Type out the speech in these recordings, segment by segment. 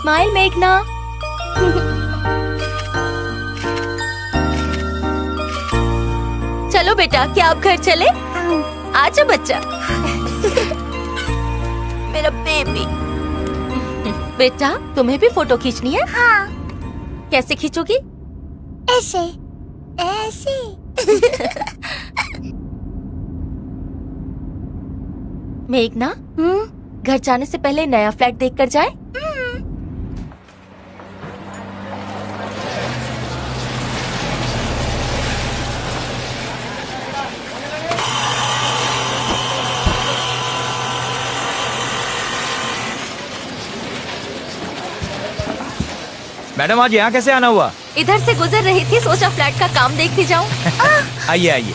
Smile मेघना। चलो बेटा, क्या आप घर चले? आजा बच्चा। मेरा बेबी। बेटा, तुम्हें भी फोटो खींचनी है? हाँ। कैसे खींचोगी? ऐसे ऐसे। मेघना, घर जाने से पहले नया फ्लैट देखकर जाए। मैडम, आज यहाँ कैसे आना हुआ? इधर से गुजर रही थी, सोचा फ्लैट का काम देख भी जाऊं। आइए आइए।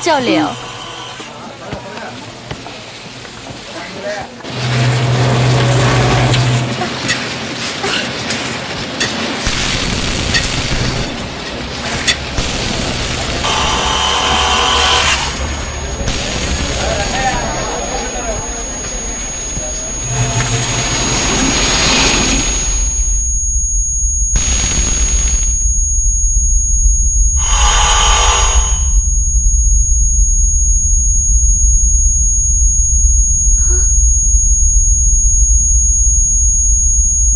चलो ले आओ।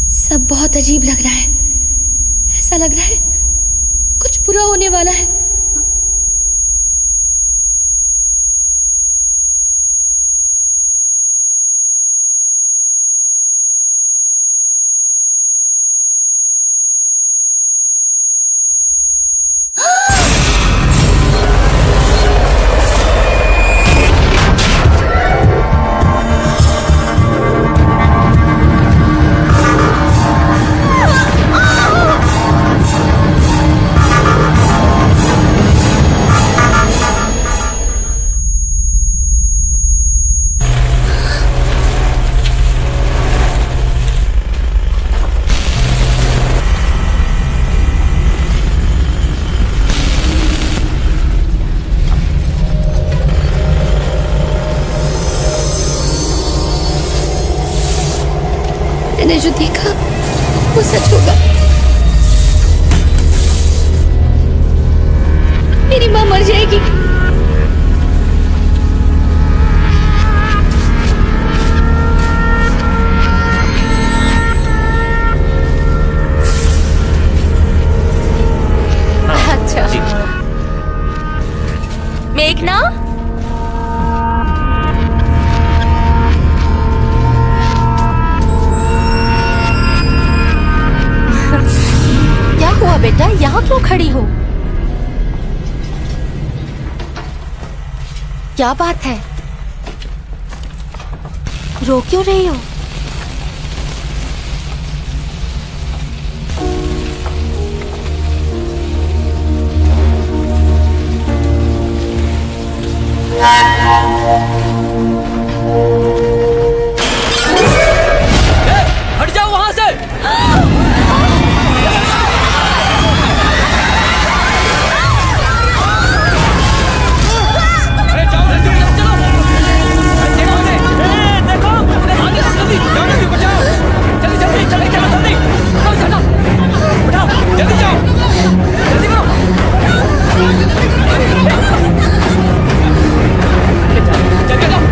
सब बहुत अजीब लग रहा है। ऐसा लग रहा है कुछ बुरा होने वाला है। मैंने जो देखा वो सच होगा। मेरी माँ मर जाएगी। अच्छा। मेघना, क्या हुआ बेटा? यहाँ क्यों खड़ी हो? क्या बात है? रो क्यों रही हो? हट जाओ वहां से। अरे जाओ जल्दी, चलो। देखो उन्हें। देखो उन्हें, आगे जल्दी जाओ, जल्दी बचाओ। जल्दी जल्दी चले, चलो जल्दी। उठाओ, जल्दी जाओ, जल्दी करो। जल्दी जाओ।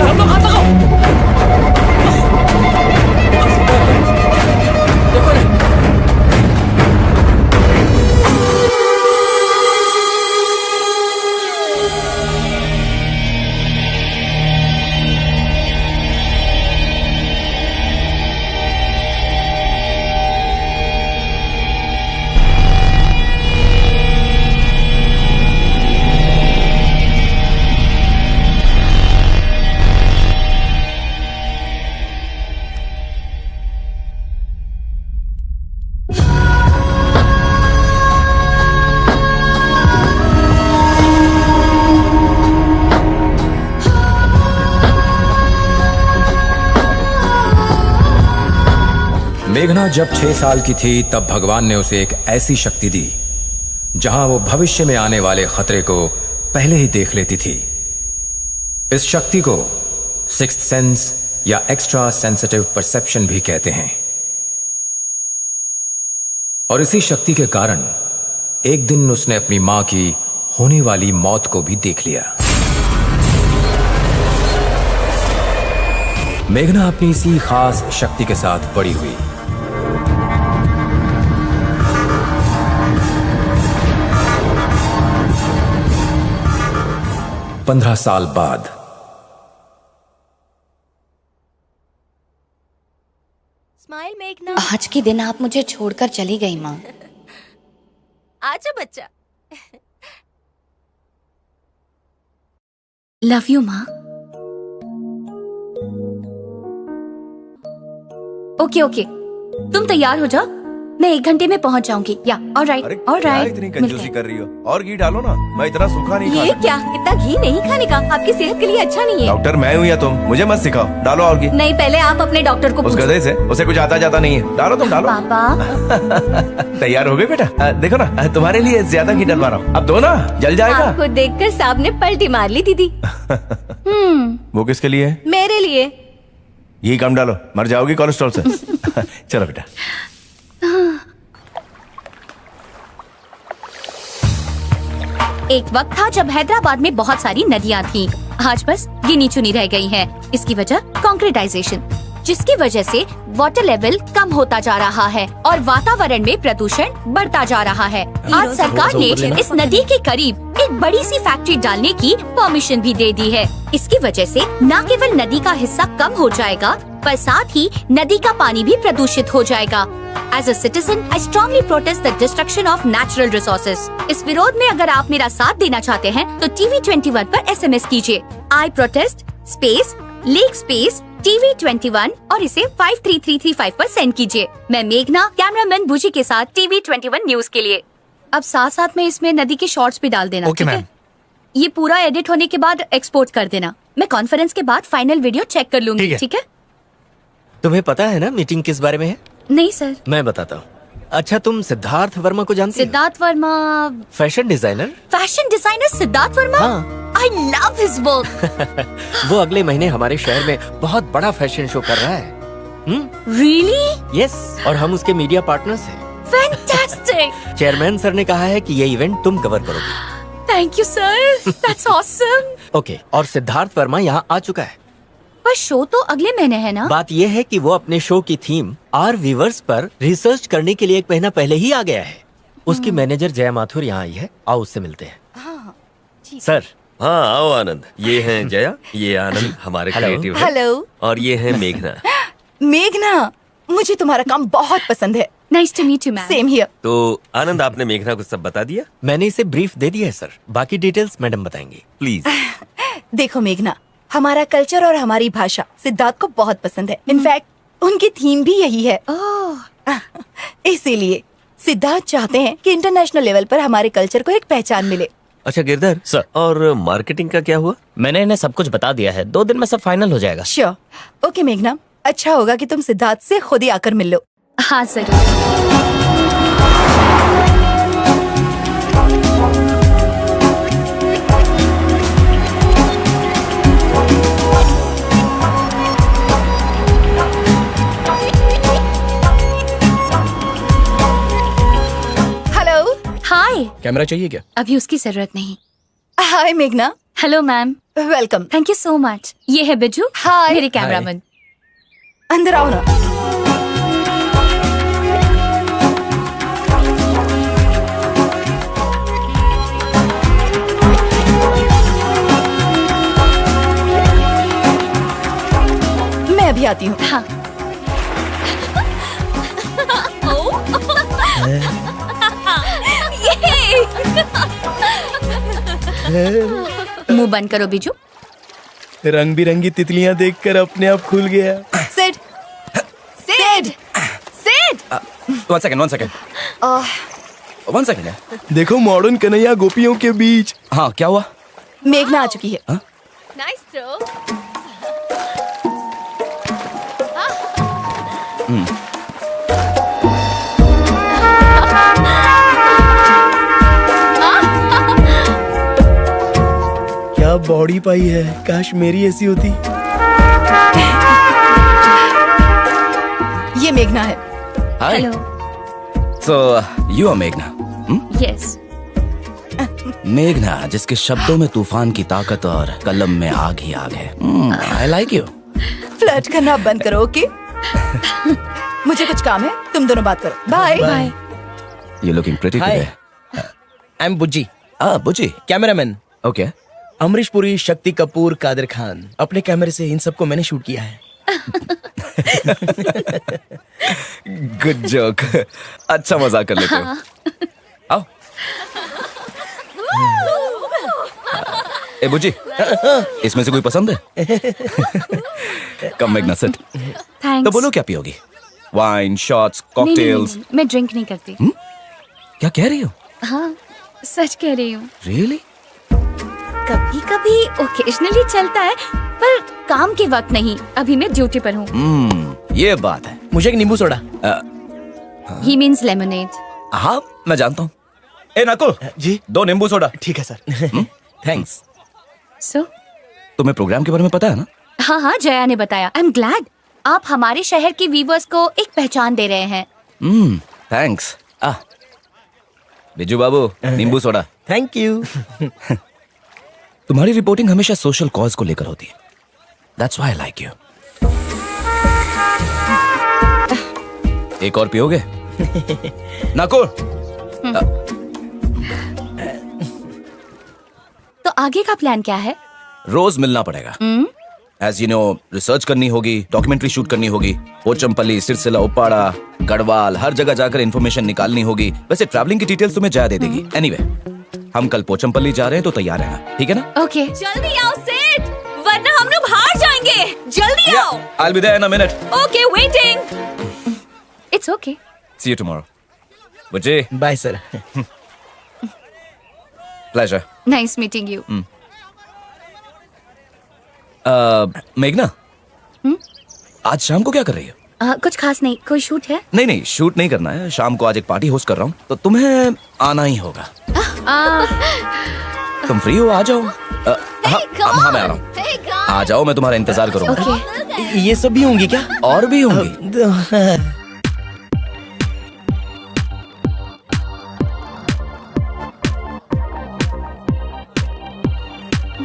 हम लोग हाथ लगाओ। देखो रे। मेघना जब 6 साल की थी तब भगवान ने उसे एक ऐसी शक्ति दी जहां वो भविष्य में आने वाले खतरे को पहले ही देख लेती थी। इस शक्ति को सिक्स्थ सेंस या एक्स्ट्रा सेंसिटिव परसेप्शन भी कहते हैं। और इसी शक्ति के कारण एक दिन उसने अपनी मां की होने वाली मौत को भी देख लिया। मेघना अपनी इसी खास शक्ति के साथ बड़ी हुई। पंद्रह साल बाद स्माइल मेघना। आज के दिन आप मुझे छोड़कर चली गई माँ। आजा बच्चा। लव यू माँ। ओके ओके, तुम तैयार हो जाओ, मैं 1 घंटे में पहुंच जाऊंगी। या ऑलराइट अरे ऑलराइट। क्या इतनी कंजूसी कर रही हो? और घी डालो ना, मैं इतना सूखा नहीं ये खाता। क्या, इतना घी नहीं खाने का, आपकी सेहत के लिए अच्छा नहीं है। डॉक्टर मैं हूँ या तुम? मुझे मत सिखाओ, डालो और घी। नहीं, पहले आप अपने डॉक्टर को उस पूछो। गधे से, उसे कुछ आता जाता नहीं है। डालो तुम, डालो। पापा तैयार हो गए बेटा? देखो ना, तुम्हारे लिए ज्यादा घी डलवा रहा हूँ। अब दो ना, जल जाएगा। आपको देखकर सांप ने पलटी मार ली दीदी। वो किसके लिए है? मेरे लिए। घी कम डालो, मर जाओगी कोलेस्ट्रॉल से। चलो बेटा। एक वक्त था जब हैदराबाद में बहुत सारी नदियां थीं। आज बस गिनी चुनी रह गई हैं। इसकी वजह कंक्रीटाइजेशन, जिसकी वजह से वाटर लेवल कम होता जा रहा है और वातावरण में प्रदूषण बढ़ता जा रहा है। आज सरकार ने इस नदी के करीब एक बड़ी सी फैक्ट्री डालने की परमिशन भी दे दी है। इसकी वजह से न केवल नदी का हिस्सा कम हो जाएगा, पर साथ ही नदी का पानी भी प्रदूषित हो जाएगा। As a citizen, I strongly protest the destruction of natural resources. इस विरोध में अगर आप मेरा साथ देना चाहते हैं तो TV21 पर SMS कीजिए I protest space Lake space TV21 और इसे 53335 पर सेंड कीजिए। मैं मेघना, कैमरामैन बुजी के साथ TV21 न्यूज के लिए। अब साथ साथ में इसमें नदी के शॉर्ट्स भी डाल देना। ओके ठीक है? मैम। ये पूरा एडिट होने के बाद एक्सपोर्ट कर देना। मैं कॉन्फ्रेंस के बाद फाइनल वीडियो चेक कर लूंगी। ठीक है? तुम्हें पता है ना मीटिंग किस बारे में है? नहीं सर। मैं बताता हूँ। अच्छा, तुम सिद्धार्थ वर्मा को जानती हो? Siddharth Verma? Fashion designer. Fashion designer Siddharth Verma? हाँ। I love his work. वो अगले महीने हमारे शहर में बहुत बड़ा फैशन शो कर रहा है। Really? यस, और हम उसके मीडिया पार्टनर्स हैं। Fantastic. चेयरमैन सर ने कहा है कि ये इवेंट तुम कवर करोगे। Thank you sir. That's awesome. Okay, और सिद्धार्थ वर्मा यहाँ आ चुका है। पर शो तो अगले महीने है ना? बात ये है कि वो अपने शो की थीम आर वीवर्स पर रिसर्च करने के लिए 1 महीना पहले ही आ गया है। उसकी मैनेजर जया माथुर यहाँ आई है, आओ उससे मिलते हैं। सर। हाँ आओ आनंद, ये हैं जया, ये आनंद हमारे क्रिएटिव हैं। हेलो। और ये हैं मेघना। मेघना, मुझे तुम्हारा काम बहुत पसंद है। Nice to meet you, ma'am. Same here. तो आनंद, आपने मेघना को सब बता दिया? मैंने इसे ब्रीफ दे दिया है सर, बाकी डिटेल्स मैडम बताएंगी। प्लीज। देखो मेघना, हमारा कल्चर और हमारी भाषा सिद्धार्थ को बहुत पसंद है। इनफैक्ट उनकी थीम भी यही है। इसीलिए सिद्धार्थ चाहते हैं कि इंटरनेशनल लेवल पर हमारे कल्चर को एक पहचान मिले। अच्छा गिरधर सर। और मार्केटिंग का क्या हुआ? मैंने इन्हें सब कुछ बता दिया है, 2 दिन में सब फाइनल हो जाएगा। श्योर। ओके मेघना, अच्छा होगा कि तुम सिद्धार्थ से खुद ही आकर मिल लो। हाँ जरूर। हेलो। हाय। कैमरा चाहिए क्या? अभी उसकी जरूरत नहीं। हाय मेघना। Hello ma'am. Welcome. Thank you so much. ये है बिजू, हाय। मेरे कैमरामैन। अंदर आओ ना। मैं अभी आती हूँ। हाँ। मुंह बंद करो बिजू। रंग बिरंगी तितलियां देखकर अपने आप खुल गया। Sid. Sid. Sid. One second. One second. देखो मॉडर्न कन्हैया गोपियों के बीच। हाँ क्या हुआ? मेघना आ चुकी है। Nice throw. क्या क्या बॉडी पाई है, काश मेरी ऐसी होती। ये मेघना है। हाय। हेलो। सो यू आर मेघना। यस। मेघना, जिसके शब्दों में तूफान की ताकत और कलम में आग ही आग है। I like you. फ्लर्ट करना बंद करो, ओके? मुझे कुछ काम है, तुम दोनों बात करो। Bye bye. You looking pretty hi, today. I am Bujji, Bujji. Cameraman. Okay. Amrish Puri, Shakti Kapoor, Qadir Khan, अपने कैमरे से इन सबको मैंने शूट किया है। Good joke. अच्छा मजाक कर लेते हो। आओ। ए बुज्जी, इसमें से कोई पसंद है? कम मेघना, सिट। थैंक्स। तो बोलो क्या पियोगी? Wine, shots, cocktails? मैं ड्रिंक नहीं करती। क्या कह रही हो? हाँ, सच कह रही हूँ। रियली? कभी कभी ओकेजनली चलता है, पर काम के वक्त नहीं। अभी मैं ड्यूटी पर हूँ। ये बात है। मुझे एक नींबू सोडा। ही मीन्स लेमोनेड। हाँ, मैं जानता हूँ। ए नकुल जी, 2 नींबू सोडा। ठीक है सर। थैंक्स। सो तुम्हें प्रोग्राम के बारे में पता है ना? हाँ हाँ, जया ने बताया। आई एम ग्लैड आप हमारे शहर के व्यूअर्स को एक पहचान दे रहे हैं। थैंक्स। बिजू बाबू, नींबू सोडा। Thank you. तुम्हारी रिपोर्टिंग हमेशा सोशल कॉज को लेकर होती है। That's why I like you. एक और पियोगे? नकुल। तो आगे का प्लान क्या है? रोज मिलना पड़ेगा। एज यू नो, रिसर्च करनी होगी, डॉक्यूमेंट्री शूट करनी होगी। पोचमपल्ली, सिरसिला, उप्पाड़ा, गढ़वाल, हर जगह जाकर इन्फॉर्मेशन निकालनी होगी। वैसे ट्रैवलिंग की डिटेल्स तुम्हें जया दे देगी। एनीवे, हम कल पोचमपल्ली जा रहे हैं तो तैयार रहना, ठीक है ना? ओके। जल्दी आओ सेठ, वरना हम लोग हार जाएंगे। जल्दी आओ। I'll be there in a minute. Okay, waiting. It's okay. See you tomorrow. Bujji, bye sir. pleasure. Nice meeting you. मेघना, आज शाम को क्या कर रही हो? कुछ खास नहीं। कोई शूट है? नहीं नहीं, शूट नहीं करना है। शाम को आज एक पार्टी होस्ट कर रहा हूँ, तो तुम्हें आना ही होगा। तुम फ्री हो? आ जाओ। हाँ, मैं आ रहा हूँ। आ जाओ, मैं तुम्हारा इंतजार करूँगा। ओके। ये सब भी होंगी क्या? और भी होंगी।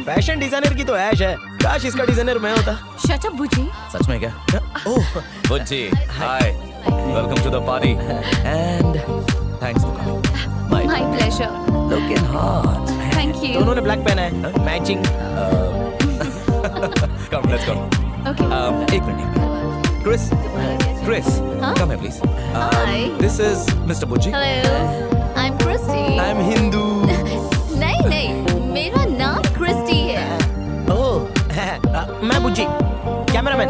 फैशन डिजाइनर की तो ऐश है, काश इसका डिजाइनर मैं होता। Shut up बुजी। सच में क्या? Oh Bujji, hi, welcome to the party and thanks for coming. My pleasure. Looking hot. Thank you. दोनों ने ब्लैक पहना है, matching. Come let's go. Okay. एक मिनट। क्रिस, कम है please. This is mister Bujji. Hello, I am Christy. I am Hindu. नहीं नहीं, मेरा नाम क्रिस्टी है। ओह, मैं बुज्जी, कैमरामैन।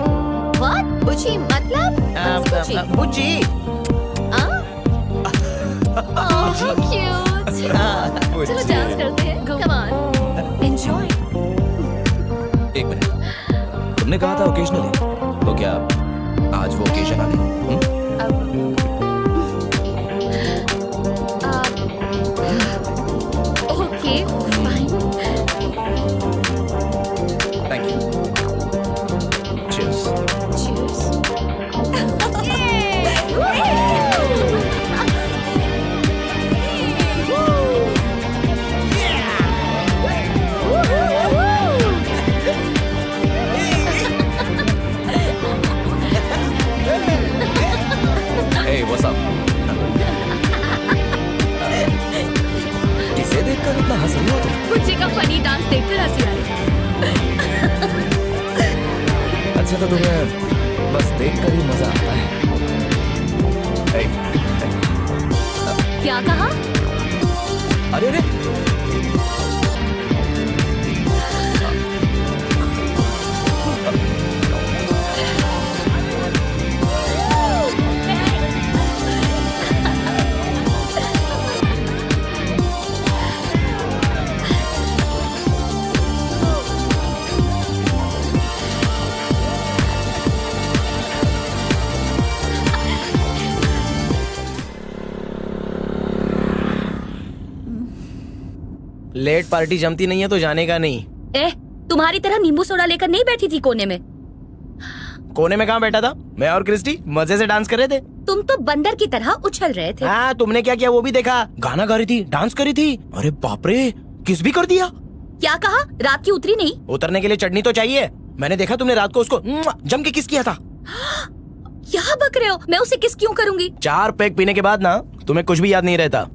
व्हाट? बुची मतलब? बुज्जी। ओह क्यूट। चलो डांस करते हैं। Come on, enjoy. एक मिनट, तुमने कहा था ओकेजनली, तो क्या आज वो ओकेजन आ गई? Okay, fine. Thank you. Cheers. Cheers. Hey, what's up? किसे देखकर इतना हंस रही हो तुम? बुच्ची का फनी डांस देखकर हंसी आ रही। अच्छा, तो तुम्हें बस देखकर ही मजा आता है। Hey, क्या कहा? अरे अरे, लेट पार्टी जमती नहीं है तो जाने का नहीं। तुम्हारी तरह नींबू सोडा लेकर नहीं बैठी थी कोने में। कोने में कहाँ बैठा था? मैं और क्रिस्टी मजे से डांस कर रहे थे। तुम तो बंदर की तरह उछल रहे थे। हाँ, तुमने क्या किया वो भी देखा। गाना गा रही थी, डांस कर रही थी। अरे बाप रे, किस भी कर दिया। क्या कहा? रात की उतरी नहीं? उतरने के लिए चटनी तो चाहिए। मैंने देखा तुमने रात को उसको जम के किस किया था। क्या बक रहे हो? मैं उसे किस क्यों करूंगी? 4 पैक पीने के बाद ना तुम्हें कुछ भी याद नहीं रहता।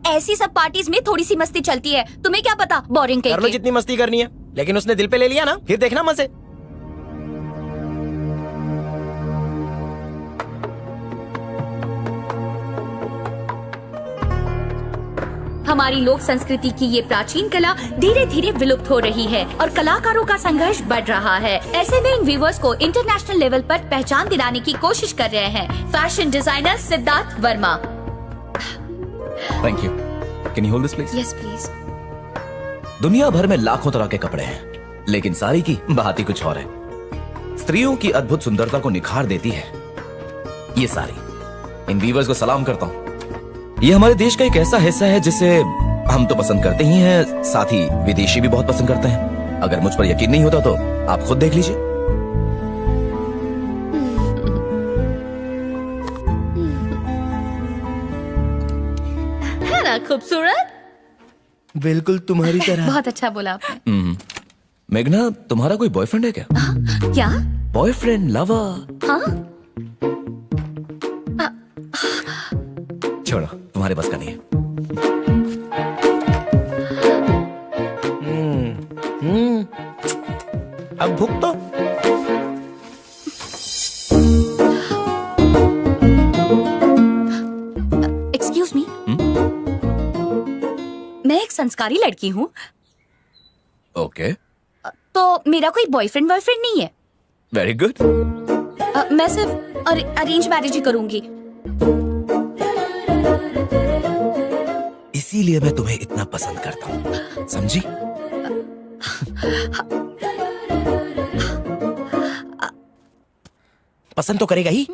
ऐसी सब पार्टीज में थोड़ी सी मस्ती चलती है, तुम्हें क्या पता? बोरिंग कर लो जितनी मस्ती करनी है, लेकिन उसने दिल पे ले लिया ना, फिर देखना मजे। हमारी लोक संस्कृति की ये प्राचीन कला धीरे धीरे विलुप्त हो रही है और कलाकारों का संघर्ष बढ़ रहा है। ऐसे में इन व्यूवर्स को इंटरनेशनल लेवल पर पहचान दिलाने की कोशिश कर रहे हैं fashion designer Siddharth Verma. Thank you. Can you hold this please? Yes please. दुनिया भर में लाखों तरह के कपड़े हैं, लेकिन सारी की बात ही कुछ और है। स्त्रियों की अद्भुत सुंदरता को निखार देती है ये साड़ी। इन वीवर्स को सलाम करता हूँ। ये हमारे देश का एक ऐसा हिस्सा है जिसे हम तो पसंद करते ही हैं, साथ ही विदेशी भी बहुत पसंद करते हैं। अगर मुझ पर यकीन नहीं होता तो आप खुद देख लीजिए। है ना खूबसूरत? बिल्कुल तुम्हारी तरह। बहुत अच्छा बोला आपने। मेघना, तुम्हारा कोई बॉयफ्रेंड है क्या? क्या? Boyfriend, lover? हाँ? छोड़ो, तुम्हारे बस का नहीं है। अब भूख तो। एक्सक्यूज मी, मैं एक संस्कारी लड़की हूँ। ओके। तो मेरा कोई बॉयफ्रेंड नहीं है। Very good. मैं सिर्फ अरेंज मैरिज ही करूंगी। इसीलिए मैं तुम्हें इतना पसंद करता हूँ, समझी? पसंद तो करेगा ही,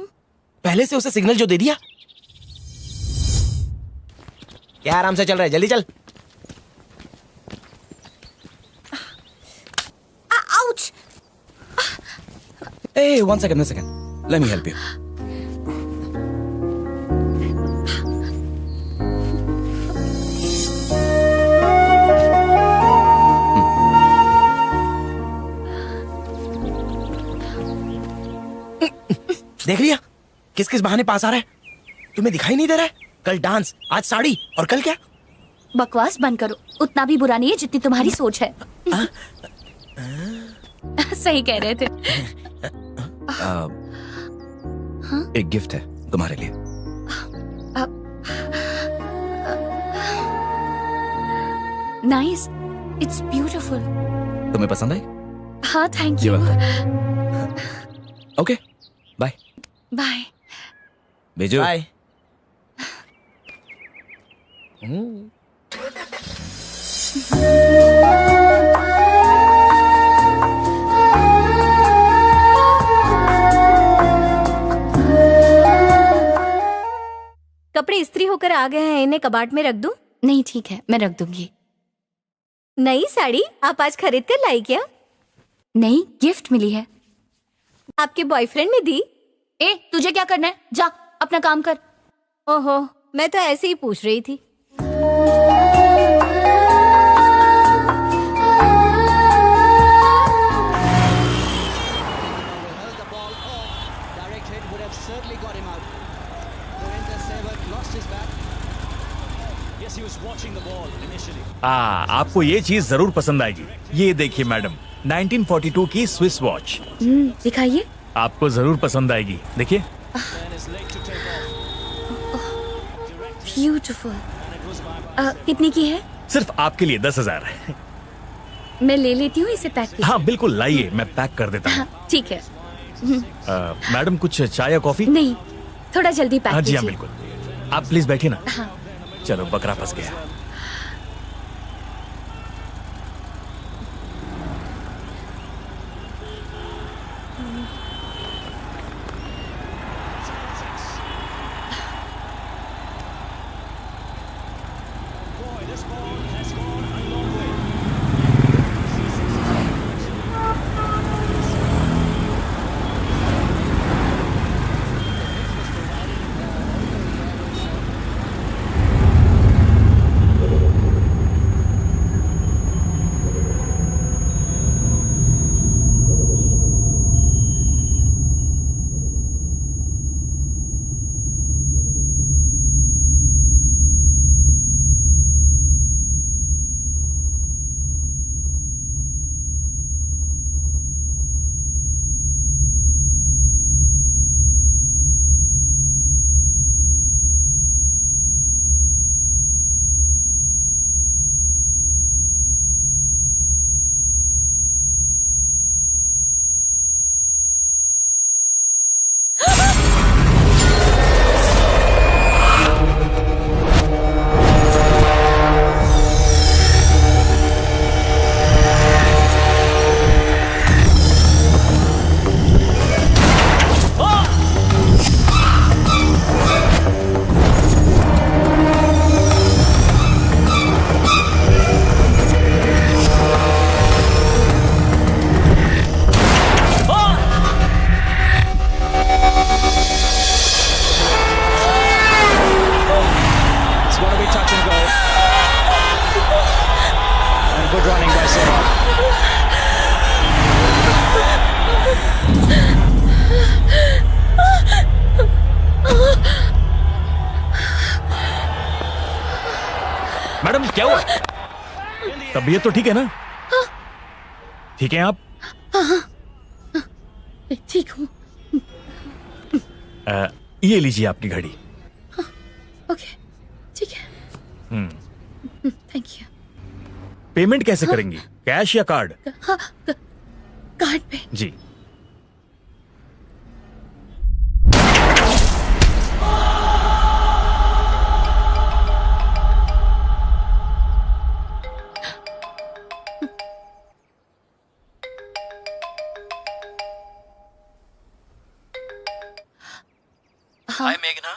पहले से उसे सिग्नल जो दे दिया। क्या आराम से चल रहा है, जल्दी चल। Ouch! Hey, one second. Let me help you. देख लिया किस किस बहाने पास आ रहा है? तुम्हें दिखाई नहीं दे रहा है? कल डांस, आज साड़ी, और कल क्या? बकवास बंद करो। उतना भी बुरा नहीं है जितनी तुम्हारी सोच है। सही कह रहे थे। एक गिफ्ट है तुम्हारे लिए। Nice, it's beautiful. तुम्हें पसंद आई? हाँ, thank you. Okay, bye. Bye. भेजो। बाय। कपड़े इस्त्री होकर आ गए हैं, इन्हें कबाड़ में रख दूं? नहीं, ठीक है, मैं रख दूंगी। नई साड़ी आप आज खरीद कर लाई क्या? नहीं, गिफ्ट मिली है। आपके बॉयफ्रेंड ने दी? तुझे क्या करना है? जा अपना काम कर। ओहो, मैं तो ऐसे ही पूछ रही थी। आपको ये चीज जरूर पसंद आएगी। ये देखिए मैडम, 1942 की स्विस वॉच। दिखाइए। आपको जरूर पसंद आएगी, देखिए। ब्यूटीफुल। कितनी की है? सिर्फ आपके लिए 10,000 है। मैं ले लेती हूँ इसे, पैक कीजिए। हाँ बिल्कुल, लाइए, मैं पैक कर देता हूँ। ठीक है। मैडम, कुछ चाय या कॉफी? नहीं, थोड़ा जल्दी पैक हाँ जी, कीजिए। हाँ बिल्कुल। आप प्लीज बैठिए ना। हाँ। चलो, बकरा फंस गया। क्या हुआ? तबीयत तो ठीक है ना? ठीक है आप? ठीक हूँ। ये लीजिए आपकी घड़ी। ओके, ठीक है। Thank you. पेमेंट कैसे करेंगी? कैश या कार्ड? कार्ड पे। जी। हाय मेघना,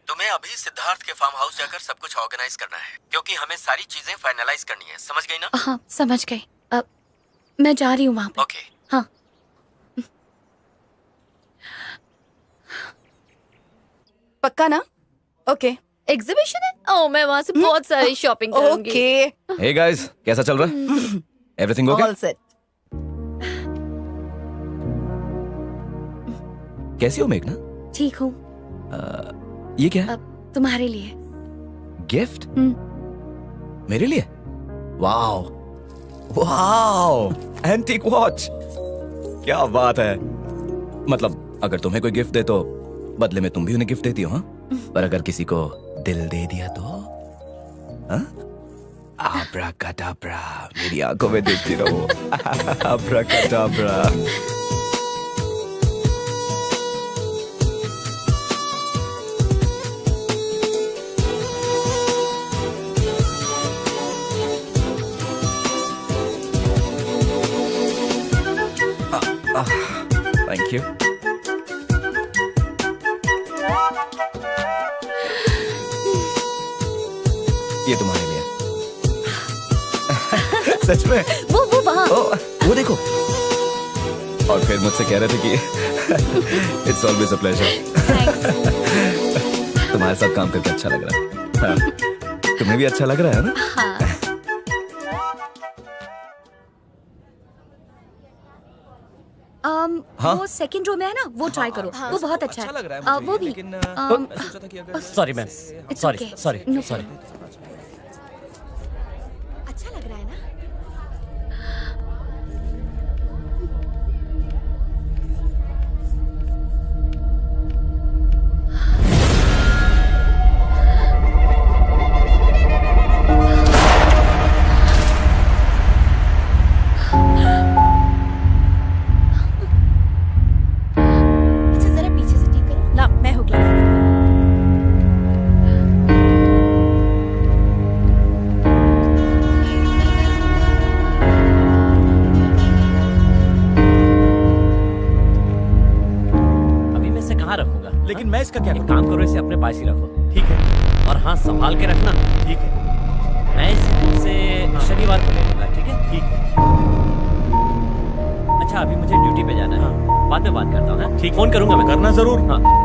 तुम्हें अभी सिद्धार्थ के फार्म हाउस जाकर सब कुछ ऑर्गेनाइज करना है, क्योंकि हमें सारी चीजें फाइनलाइज करनी है, समझ गई ना? हाँ, समझ गई। अब मैं जा रही हूँ वहाँ पे। ओके। हाँ। पक्का ना? ओके। एग्जीबिशन है? ओह, मैं वहाँ से बहुत सारी शॉपिंग करूंगी। ओके। हे गाइस, कैसा चल रहा है? Everything okay? All set. कैसी हो मेघना? ठीक हूँ। ये क्या है? तुम्हारे लिए गिफ्ट? मेरे लिए? Wow wow, antique watch. क्या बात है। मतलब अगर तुम्हें कोई गिफ्ट दे तो बदले में तुम भी उन्हें गिफ्ट देती हो? हाँ, पर अगर किसी को दिल दे दिया तो? आब्राकाडाब्रा, मेरी आंखों में देखती रहो। आब्राकाडाब्रा। Thank you. ये तुम्हारे लिए। सच में? वो वहाँ। वो देखो। और फिर मुझसे कह रहे थे कि It's always a pleasure. तुम्हारे साथ काम करके अच्छा लग रहा है। हाँ। तुम्हें भी अच्छा लग रहा है ना? हाँ। हाँ? वो सेकंड रो में है ना, वो ट्राई करो। वो बहुत अच्छा लग रहा है है। मुझे, वो भी। लेकिन मैं सोचा था कि अगर sorry ma'am, sorry okay. Sorry No sorry. अच्छा लग रहा है ना? अच्छा, जरा पीछे से ठीक करो। ना, मैं हुक लगा देती हूँ। अभी मैं इसे कहाँ रखूंगा? लेकिन मैं इसका क्या एक करूं? काम करो, इसे अपने पास ही रखो। ठीक है, और हाँ, संभाल के रखना। ठीक है, मैं इसे तुमसे शनिवार को ले लूंगा, ठीक है? ठीक है। अच्छा, अभी मुझे ड्यूटी पे जाना है, बाद में बात करता हूँ। हाँ? ठीक, फोन करूंगा मैं। करना जरूर। हाँ।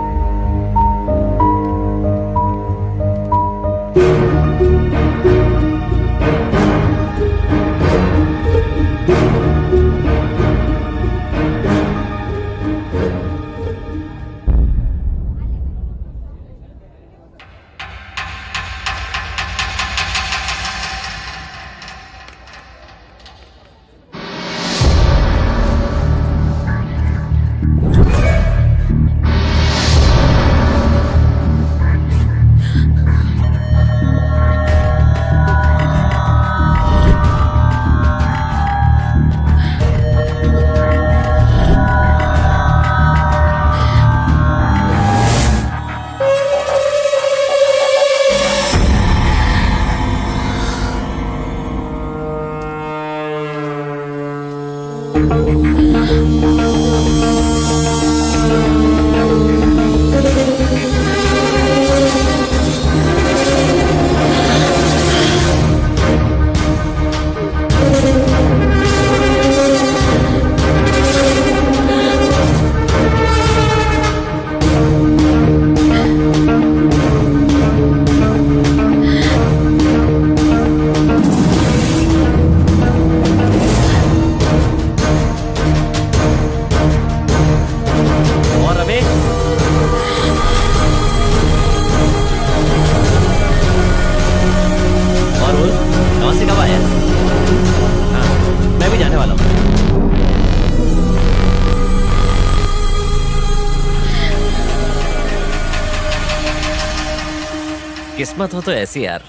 किस्मत हो तो ऐसी यार।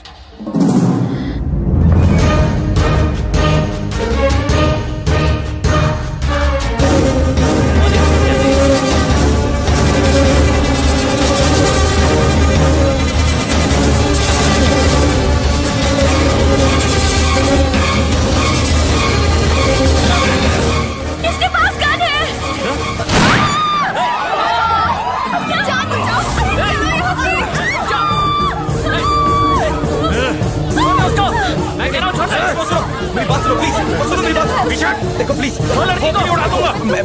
देखो प्लीज, लड़की को उड़ा दूंगा मैं।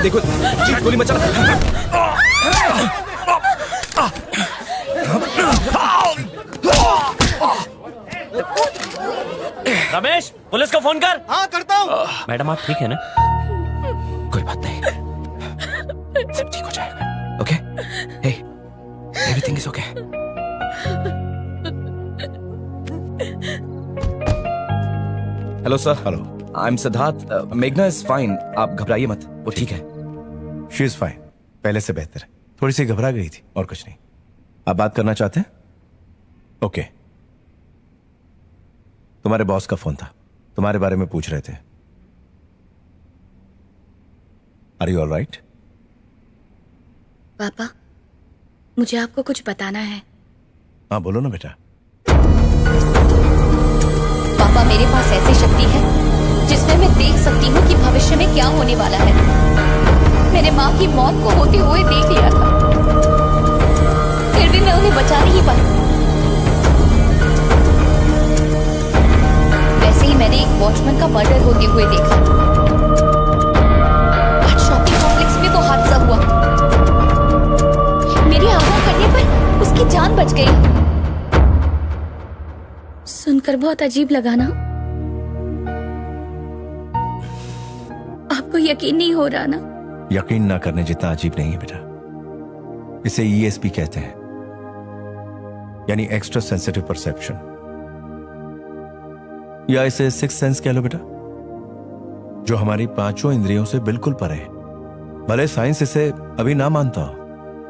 देखो प्लीज गोली मत चला। रमेश, पुलिस को फोन कर। हाँ करता हूँ। मैडम आप ठीक है ना? कोई बात नहीं, सब ठीक हो जाएगा। Okay, hey, everything is okay. Hello sir. Hello, I am Siddharth. मेघना इज फाइन, आप घबराइए मत, वो ठीक है। शी इज फाइन, पहले से बेहतर है। थोड़ी सी घबरा गई थी और कुछ नहीं। आप बात करना चाहते हैं? ओके। तुम्हारे बॉस का फोन था, तुम्हारे बारे में पूछ रहे थे। Are you all right? पापा, मुझे आपको कुछ बताना है। हाँ बोलो ना बेटा। पापा, मेरे पास ऐसी शक्ति है जिसमें मैं देख सकती हूँ कि भविष्य में क्या होने वाला है। मेरे माँ की मौत को होते हुए देख लिया था, फिर भी मैं उन्हें बचा नहीं पाई। वैसे ही मैंने एक वॉचमैन का मर्डर होते हुए देखा। आज शॉपिंग कॉम्प्लेक्स में वो हादसा हुआ। मेरी आवाज करने पर उसकी जान बच गई। सुनकर बहुत अजीब लगा ना? आपको यकीन नहीं हो रहा ना? यकीन ना करने जितना अजीब नहीं है बेटा। इसे ESP कहते हैं, यानी एक्स्ट्रा सेंसिटिव परसेप्शन, या इसे सिक्स सेंस कह लो बेटा, जो हमारी पांचों इंद्रियों से बिल्कुल परे है। भले साइंस इसे अभी ना मानता हो,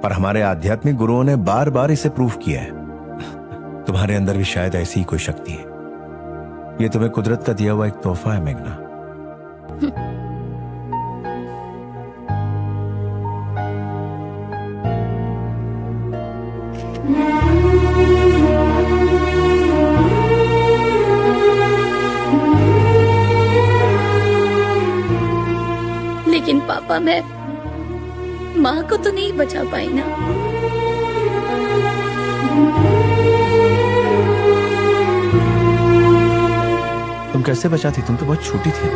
पर हमारे आध्यात्मिक गुरुओं ने बार बार इसे प्रूव किया है। तुम्हारे अंदर भी शायद ऐसी ही कोई शक्ति है। ये तुम्हें कुदरत का दिया हुआ एक तोहफा है मेघना। लेकिन पापा, मैं माँ को तो नहीं बचा पाई ना। तुम कैसे बचाती? तुम तो बहुत छोटी थी।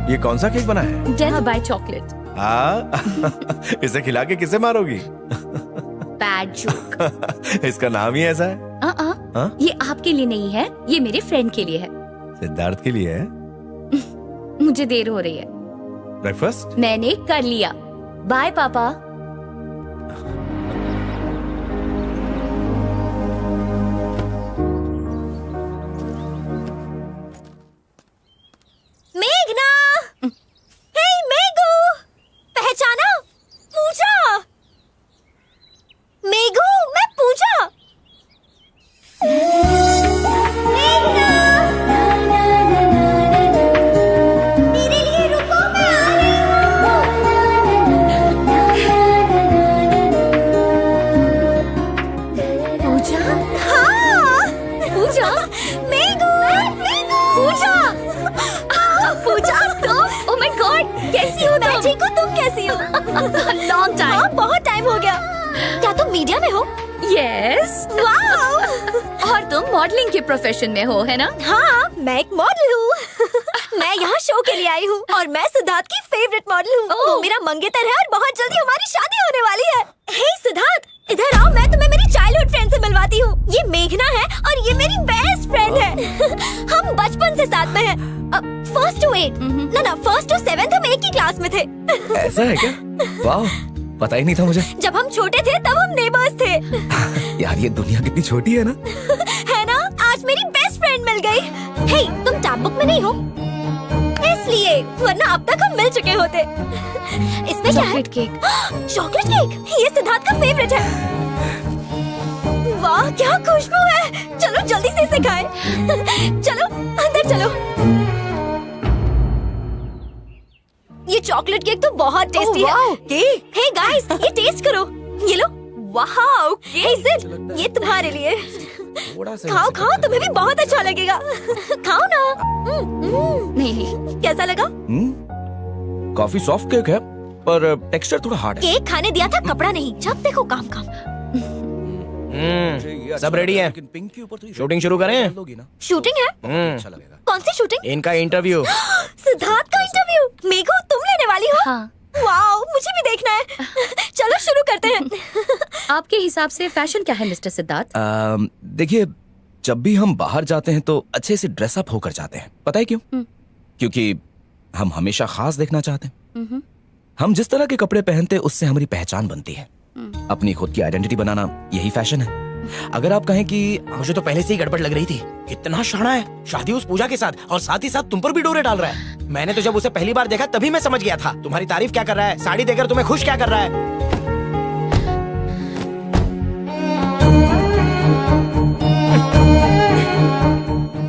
ये कौन सा केक बना है? Death by chocolate. हाँ इसे खिला के किसे मारोगी? Bad joke. इसका नाम ही ऐसा है। हाँ? ये आपके लिए नहीं है, ये मेरे फ्रेंड के लिए है। सिद्धार्थ के लिए है। मुझे देर हो रही है। ब्रेकफास्ट मैंने कर लिया। बाय पापा। मेघना, हे मेघू, पहचाना? पूजा। मेघू, मैं पूजा। मेघना, मेरे लिए रुको, मैं आ रही हूँ। पूजा? हाँ, पूजा। मेघू, पूजा। पूजा, तुम? Oh my God, कैसी हो तुम? मैं ठीक हूँ, तुम कैसी हो? Long time. हाँ, बहुत टाइम हो गया। क्या तुम मीडिया में हो? Yes. वाओ! और तुम मॉडलिंग के प्रोफेशन में हो, है ना? हाँ, मैं एक मॉडल हूँ। मैं यहाँ शो के लिए आई हूँ और मैं सिद्धार्थ की फेवरेट मॉडल हूँ। वो मेरा मंगेतर है और बहुत जल्दी हमारी शादी होने वाली है। हे सिद्धार्थ, इधर आओ, मैं तुम्हें मेरी चाइल्डहुड फ्रेंड से मिलवाती हूँ। ये मेघना है और ये मेरी बेस्ट फ्रेंड है। हम बचपन से साथ में हैं। फर्स्ट टू 8 ना फर्स्ट टू 7th हम एक ही क्लास में थे। ऐसा है क्या? वाह, पता ही नहीं था मुझे। जब हम छोटे थे तब हम नेबर्स थे। यार ये दुनिया कितनी छोटी है ना। है ना? आज मेरी बेस्ट फ्रेंड मिल गई। हे, तुम टैब बुक में नहीं हो इसलिए, वरना अब तक हम मिल चुके होते। इसमें क्या है? Chocolate cake. चॉकलेट केक, ये सिद्धार्थ का फेवरेट है। वाह क्या खुशबू है। चलो जल्दी से इसे खाएं। चलो अंदर चलो। ये चॉकलेट केक तो बहुत टेस्टी है। केक। हे गाइस, ये टेस्ट करो। ये लो। वाह केक, ये तुम्हारे लिए। खाओ खाओ, तुम्हें भी बहुत अच्छा लगेगा। खाओ ना। नहीं कैसा लगा? काफी सॉफ्ट केक है पर टेक्सचर थोड़ा हार्ड है। केक खाने दिया था, कपड़ा नहीं। जब देखो काम काम। सब रेडी है, शूटिंग शुरू करें? शूटिंग है? अच्छा लगेगा। कौन सी शूटिंग? इनका इंटरव्यू। सिद्धार्थ का इंटरव्यू। मेघू तुम लेने वाली हो? हाँ। वाओ, मुझे भी देखना है। चलो शुरू करते हैं। आपके हिसाब से फैशन क्या है मिस्टर सिद्धार्थ? देखिए, जब भी हम बाहर जाते हैं तो अच्छे से ड्रेसअप होकर जाते हैं। पता है क्यों? क्योंकि हम हमेशा खास देखना चाहते हैं। हम जिस तरह के कपड़े पहनते हैं उससे हमारी पहचान बनती है। अपनी खुद की आइडेंटिटी बनाना यही फैशन है। अगर आप कहें कि मुझे तो पहले से ही गड़बड़ लग रही थी। कितना शाना है, शादी उस पूजा के साथ और साथ ही साथ तुम पर भी डोरे डाल रहा है। मैंने तो जब उसे पहली बार देखा तभी मैं समझ गया था। तुम्हारी तारीफ क्या कर रहा है, साड़ी देकर तुम्हें खुश क्या कर रहा है।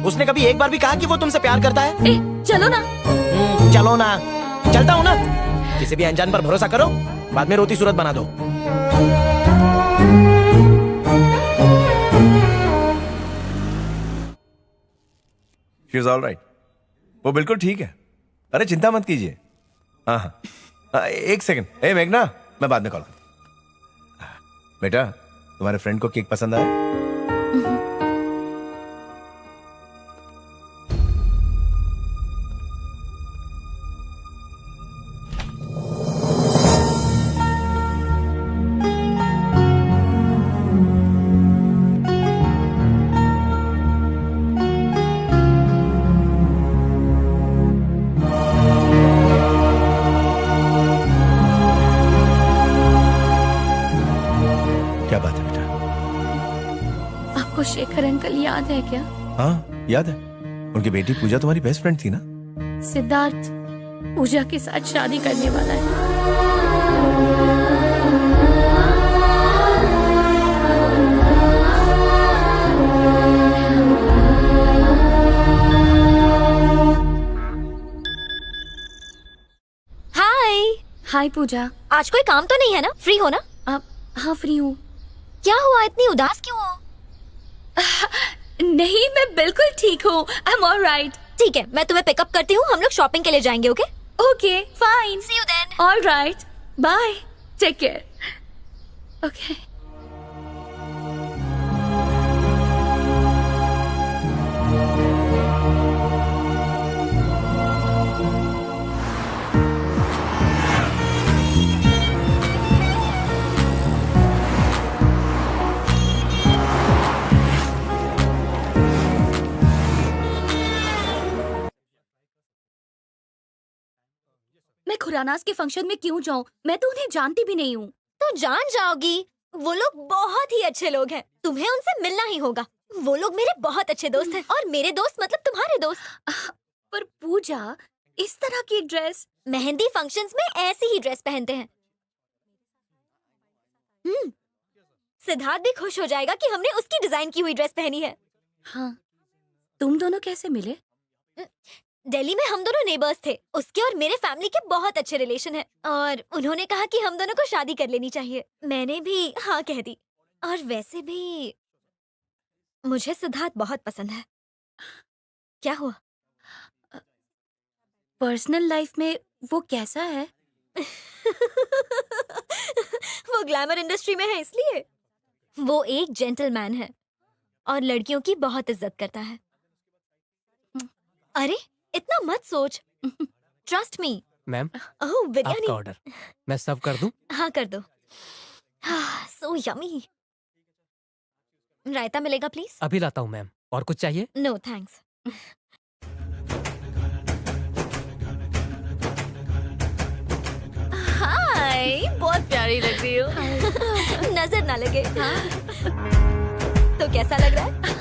उसने कभी एक बार भी कहा कि वो तुमसे प्यार करता है? चलो ना। चलो ना, चलता हूँ ना। किसी भी अनजान पर भरोसा करो, बाद में रोती सूरत बना दो। She is all right. वो बिल्कुल ठीक है। अरे चिंता मत कीजिए। हाँ हाँ, एक सेकंड। ए मेघना, मैं बाद में कॉल करता हूँ। बेटा, तुम्हारे फ्रेंड को केक पसंद आया? क्या बात है बेटा? आपको शेखर अंकल याद है क्या? हाँ याद है, उनकी बेटी पूजा तुम्हारी बेस्ट फ्रेंड थी ना? सिद्धार्थ पूजा के साथ शादी करने वाला है। हाय। हाय पूजा। आज कोई काम तो नहीं है ना? फ्री हो ना? हाँ फ्री हूँ। क्या हुआ, इतनी उदास क्यों हो? नहीं, मैं बिल्कुल ठीक हूँ। I am alright. ठीक है, मैं तुम्हें पिकअप करती हूँ। हम लोग शॉपिंग के लिए जाएंगे। Okay okay fine. See you then. Alright, bye, take care. Okay. मैं खुरानास के फंक्शन में क्यों जाऊं? मैं तो उन्हें जानती भी नहीं हूँ। तो जान जाओगी। वो लोग बहुत ही अच्छे लोग हैं। तुम्हें उनसे मिलना ही होगा। वो लोग मेरे बहुत अच्छे दोस्त हैं और मेरे दोस्त मतलब तुम्हारे दोस्त। पर पूजा, इस तरह की ड्रेस। मेहंदी फंक्शंस में ऐसी ही ड्रेस पहनते हैं। सिद्धार्थ भी खुश हो जाएगा कि हमने उसकी डिजाइन की हुई ड्रेस पहनी है। हाँ, तुम दोनों कैसे मिले? दिल्ली में हम दोनों नेबर्स थे। उसके और मेरे फैमिली के बहुत अच्छे रिलेशन हैं और उन्होंने कहा कि हम दोनों को शादी कर लेनी चाहिए। मैंने भी हाँ कह दी। और वैसे भी मुझे सिद्धार्थ बहुत पसंद है। क्या हुआ? पर्सनल लाइफ में वो कैसा है? वो ग्लैमर इंडस्ट्री में है इसलिए। वो एक जेंटलमैन है और लड़कियों की बहुत इज्जत करता है। अरे इतना मत सोच। Trust me. मैम, ओह बिरयानी। आपका ऑर्डर मैं सर्व कर दूं? हाँ कर दो। So yummy. रायता मिलेगा प्लीज? अभी लाता हूं मैम। और कुछ चाहिए? No thanks. बहुत प्यारी लग रही हो। नजर ना लगे। तो कैसा लग रहा है?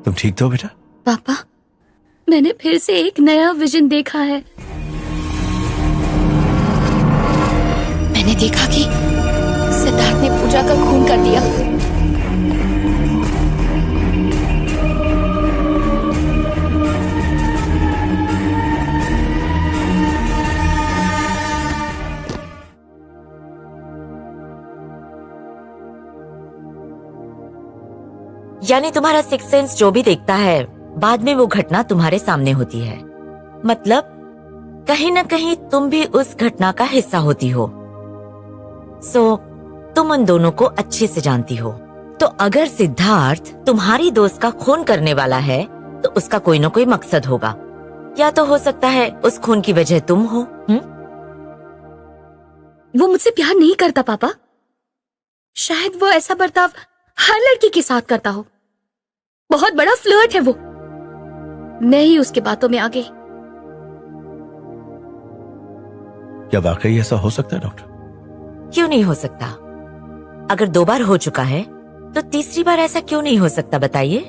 तुम ठीक तो हो बेटा? पापा, मैंने फिर से एक नया विजन देखा है। मैंने देखा कि सिद्धार्थ ने पूजा का खून कर दिया। यानी तुम्हारा सिक्स सेंस जो भी देखता है, बाद में वो घटना तुम्हारे सामने होती है। मतलब कहीं न कहीं तुम भी उस घटना का हिस्सा होती हो। तुम उन दोनों को अच्छे से जानती हो। तो अगर सिद्धार्थ तुम्हारी दोस्त का खून करने वाला है, तो उसका कोई न कोई मकसद होगा। या तो हो सकता है उस खून की वजह तुम हो। वो मुझसे प्यार नहीं करता पापा। शायद वो ऐसा बर्ताव हर लड़की के साथ करता हो। बहुत बड़ा फ्लर्ट है वो। मैं ही उसके बातों में आ गई। क्या वाकई ऐसा हो सकता है डॉक्टर? क्यों नहीं हो सकता? अगर 2 बार हो चुका है, तो तीसरी बार ऐसा क्यों नहीं हो सकता, बताइए।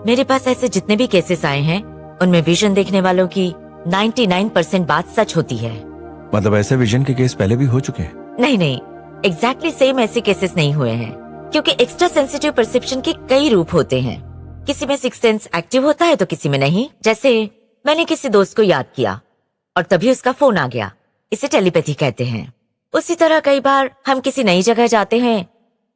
मेरे पास ऐसे जितने भी केसेस आए हैं, उनमें विजन देखने वालों की 99% बात सच होती है। मतलब ऐसे विजन के केस पहले भी हो चुके हैं? नहीं, एग्जैक्टली सेम ऐसे केसेस नहीं हुए हैं, क्योंकि एक्स्ट्रा सेंसिटिव परसेप्शन के कई रूप होते हैं। किसी में सिक्स सेंस एक्टिव होता है तो किसी में नहीं। जैसे मैंने किसी दोस्त को याद किया और तभी उसका फोन आ गया, इसे टेलीपैथी कहते हैं। उसी तरह कई बार हम किसी नई जगह जाते हैं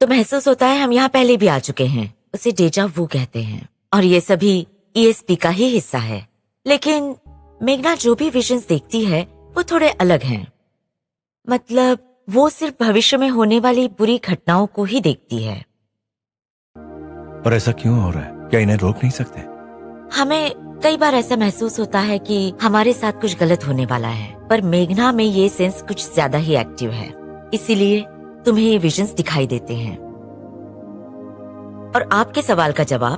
तो महसूस होता है हम यहाँ पहले भी आ चुके हैं, उसे डेजा वू कहते हैं। और ये सभी ESP का ही हिस्सा है। लेकिन मेघना जो भी विजन्स देखती है वो थोड़े अलग हैं। मतलब वो सिर्फ भविष्य में होने वाली बुरी घटनाओं को ही देखती है। पर ऐसा क्यों हो रहा है? क्या इन्हें रोक नहीं सकते? हमें कई बार ऐसा महसूस होता है कि हमारे साथ कुछ गलत होने वाला है, पर मेघना में ये सेंस कुछ ज्यादा ही एक्टिव है, इसीलिए तुम्हें ये विजन्स दिखाई देते हैं। और आपके सवाल का जवाब,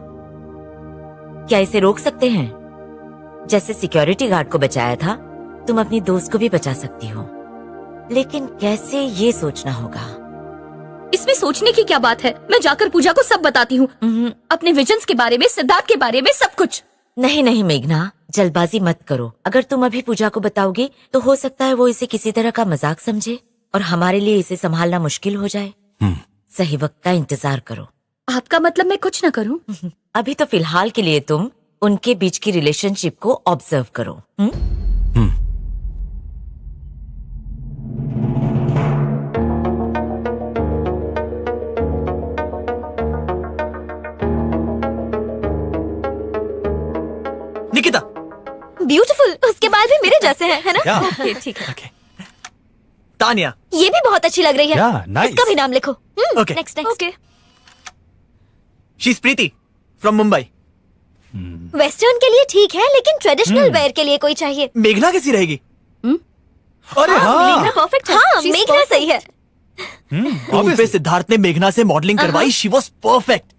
क्या इसे रोक सकते हैं? जैसे सिक्योरिटी गार्ड को बचाया था, तुम अपनी दोस्त को भी बचा सकती हो। लेकिन कैसे, ये सोचना होगा। इसमें सोचने की क्या बात है? मैं जाकर पूजा को सब बताती हूँ, अपने विजन्स के बारे में, सिद्धार्थ के बारे में, सब कुछ। नहीं मेघना, जल्दबाजी मत करो। अगर तुम अभी पूजा को बताओगी तो हो सकता है वो इसे किसी तरह का मजाक समझे और हमारे लिए इसे संभालना मुश्किल हो जाए। सही वक्त का इंतजार करो। आपका मतलब मैं कुछ न करूं? अभी तो फिलहाल के लिए तुम उनके बीच की रिलेशनशिप को ऑब्जर्व करो। उसके बाल भी मेरे जैसे हैं, है ना? Yeah. ओके, ठीक है। तानिया। ये भी बहुत अच्छी लग रही है। Yeah, nice. इसका भी नाम लिखो। Okay. Next next. She is Preeti from Mumbai. Western के लिए ठीक है, लेकिन ट्रेडिशनल वेयर के लिए कोई चाहिए। मेघना कैसी रहेगी? अरे मेघना परफेक्ट है। हाँ, मेघना सही है। टूर पे सिद्धार्थ ने मेघना से मॉडलिंग करवाई। She was perfect.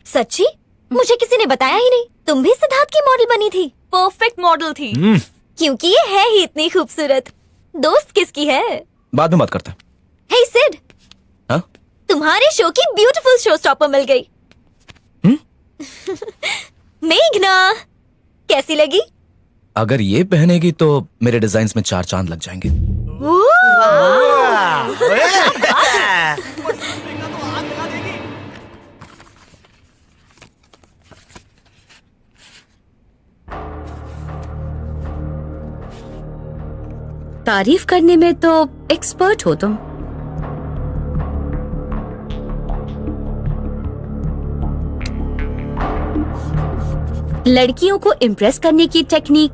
सच्ची? मुझे किसी ने बताया ही नहीं। तुम भी सिद्धार्थ की मॉडल बनी थी। परफेक्ट मॉडल थी। क्योंकि ये है ही इतनी खूबसूरत। दोस्त किसकी है? बाद में बात करते हैं। हे सिड, हाँ? तुम्हारे शो की ब्यूटीफुल शो स्टॉपर मिल गई। मेघना कैसी लगी? अगर ये पहनेगी तो मेरे डिजाइन में 4 चांद लग जाएंगे। तारीफ करने में तो एक्सपर्ट हो तुम। लड़कियों को इम्प्रेस करने की टेक्निक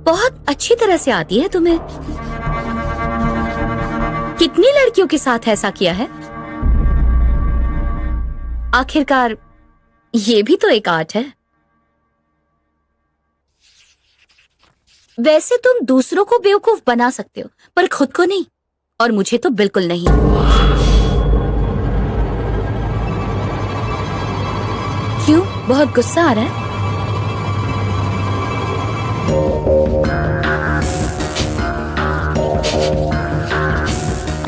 बहुत अच्छी तरह से आती है तुम्हें। कितनी लड़कियों के साथ ऐसा किया है? आखिरकार ये भी तो एक आर्ट है। वैसे तुम दूसरों को बेवकूफ बना सकते हो, पर खुद को नहीं, और मुझे तो बिल्कुल नहीं। क्यों, बहुत गुस्सा आ रहा है?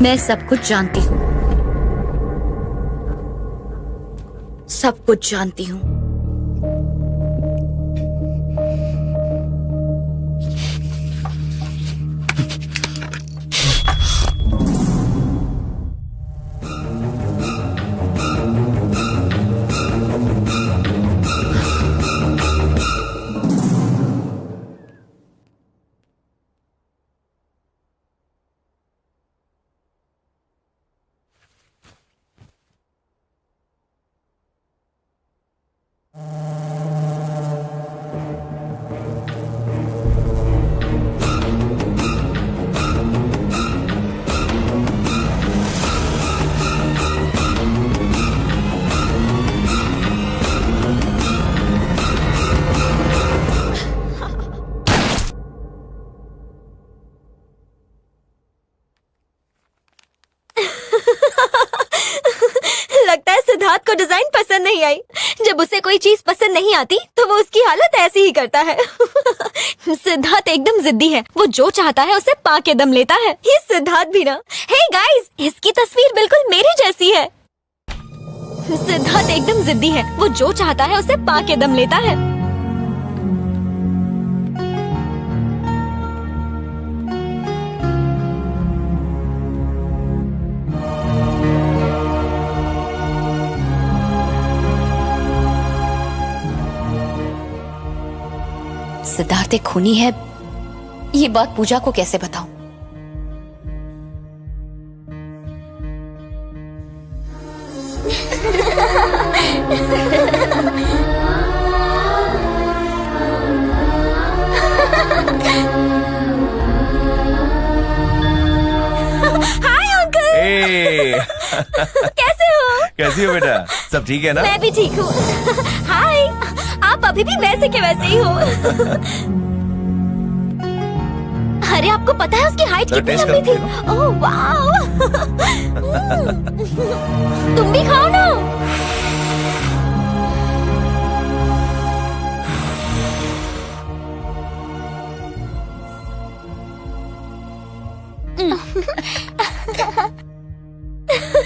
मैं सब कुछ जानती हूँ, सब कुछ जानती हूँ। लगता है सिद्धार्थ को डिजाइन पसंद नहीं आई। जब उसे कोई चीज पसंद नहीं आती तो वो उसकी हालत ऐसी ही करता है। सिद्धार्थ एकदम जिद्दी है। वो जो चाहता है उसे पा के दम लेता है। ये सिद्धार्थ भी ना। हे गाइस, इसकी तस्वीर बिल्कुल मेरे जैसी है। सिद्धार्थ एकदम जिद्दी है। वो जो चाहता है उसे पा के दम लेता है। सिद्धार्थ एक खूनी है, ये बात पूजा को कैसे बताऊं? Hi uncle. कैसे हो? कैसी हो बेटा? सब ठीक है ना? मैं भी ठीक हूँ। हाय, आप अभी भी वैसे के वैसे ही हो। अरे आपको पता है उसकी हाइट जरा कितनी टेस्ट लंबी थी? करके ओह वाओ। तुम भी खाओ ना।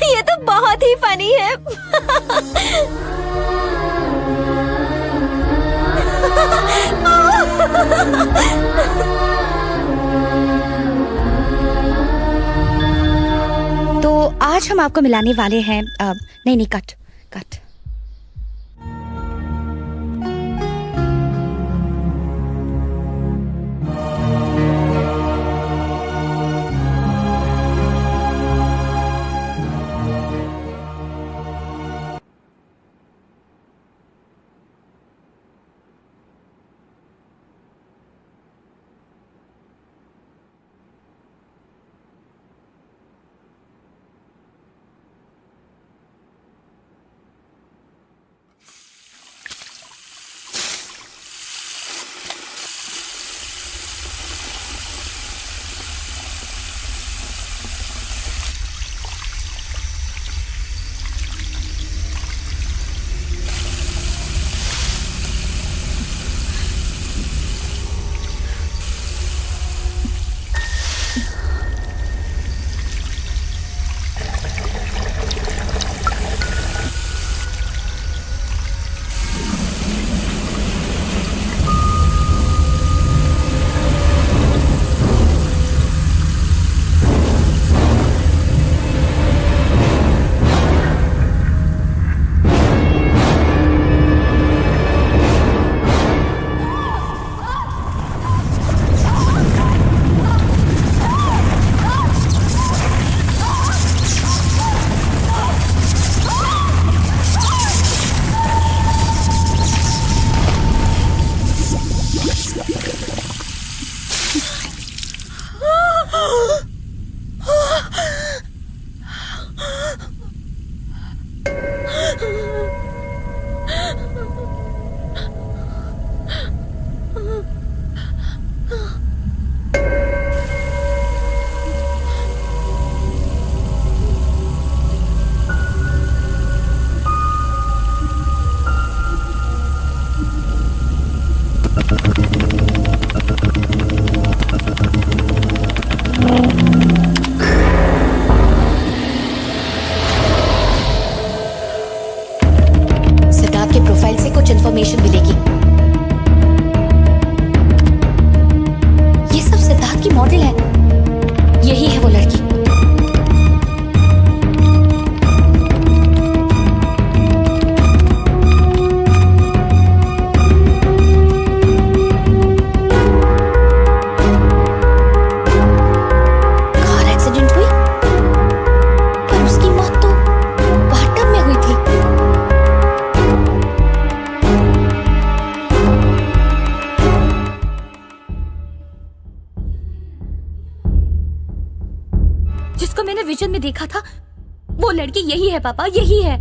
ये तो बहुत ही फनी है। तो आज हम आपको मिलाने वाले हैं नहीं नहीं, कट कट। जिसको मैंने विजन में देखा था, वो लड़की यही है पापा, यही है।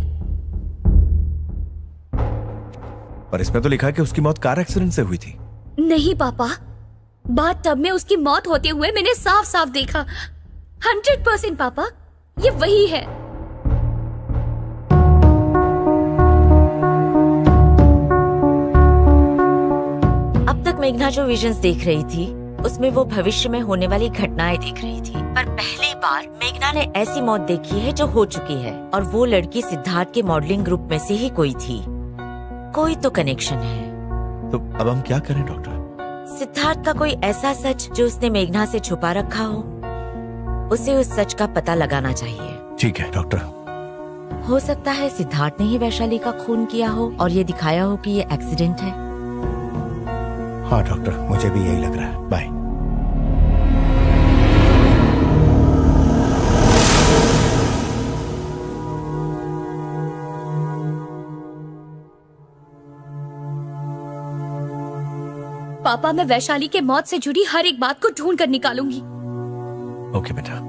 पर इसमें तो लिखा है कि उसकी मौत कार एक्सीडेंट से हुई थी। नहीं पापा, बाथ टब में उसकी मौत होते हुए मैंने साफ साफ देखा। 100% पापा, ये वही है। अब तक मेघना जो विजन्स देख रही थी उसमें वो भविष्य में होने वाली घटनाएं देख रही थी, पर पहली बार मेघना ने ऐसी मौत देखी है जो हो चुकी है, और वो लड़की सिद्धार्थ के मॉडलिंग ग्रुप में से ही कोई थी। कोई तो कनेक्शन है। तो अब हम क्या करें डॉक्टर? सिद्धार्थ का कोई ऐसा सच जो उसने मेघना से छुपा रखा हो, उसे उस सच का पता लगाना चाहिए। ठीक है डॉक्टर। हो सकता है सिद्धार्थ ने ही वैशाली का खून किया हो और ये दिखाया हो कि ये एक्सीडेंट है। हाँ डॉक्टर, मुझे भी यही लग रहा है। बाय। पापा, मैं वैशाली के मौत से जुड़ी हर एक बात को ढूंढ कर निकालूंगी। ओके बेटा।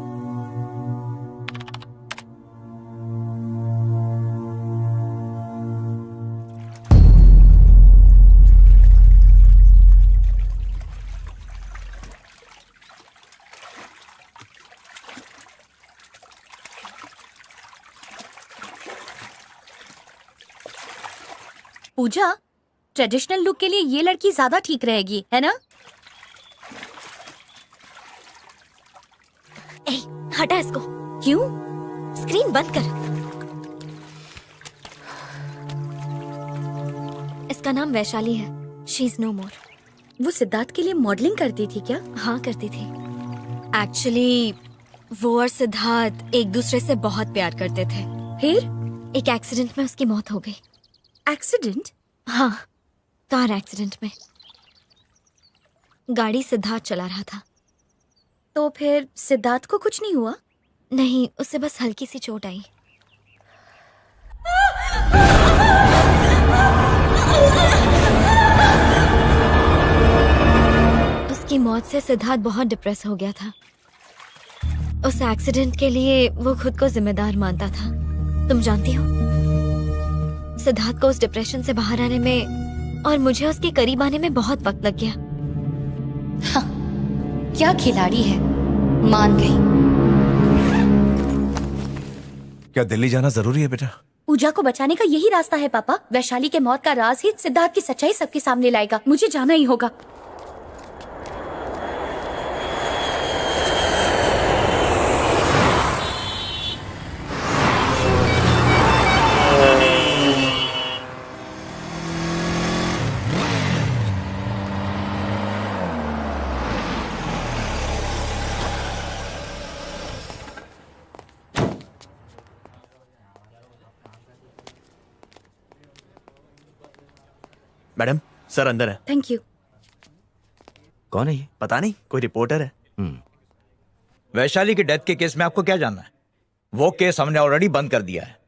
पूजा, ट्रेडिशनल लुक के लिए ये लड़की ज्यादा ठीक रहेगी, है ना? ए, हटा इसको। क्यों? स्क्रीन बंद कर। इसका नाम वैशाली है। शी इज नो मोर। वो सिद्धार्थ के लिए मॉडलिंग करती थी क्या? हाँ, करती थी। एक्चुअली वो और सिद्धार्थ एक दूसरे से बहुत प्यार करते थे। फिर एक एक्सीडेंट में उसकी मौत हो गई। एक्सीडेंट? हाँ, कार एक्सीडेंट में। गाड़ी सिद्धार्थ चला रहा था। तो फिर सिद्धार्थ को कुछ नहीं हुआ? नहीं, उसे बस हल्की सी चोट आई। उसकी मौत से सिद्धार्थ बहुत डिप्रेस हो गया था। उस एक्सीडेंट के लिए वो खुद को जिम्मेदार मानता था। तुम जानती हो, सिद्धार्थ को उस डिप्रेशन से बाहर आने में और मुझे उसके करीब आने में बहुत वक्त लग गया। हाँ, क्या खिलाड़ी है, मान गई। क्या दिल्ली जाना जरूरी है बेटा? पूजा को बचाने का यही रास्ता है पापा। वैशाली के मौत का राज ही सिद्धार्थ की सच्चाई सबके सामने लाएगा। मुझे जाना ही होगा। मैडम, सर अंदर है। Thank you. कौन है ये? पता नहीं, कोई रिपोर्टर है। वैशाली की डेथ के केस में आपको क्या जानना है? वो केस हमने ऑलरेडी बंद कर दिया है।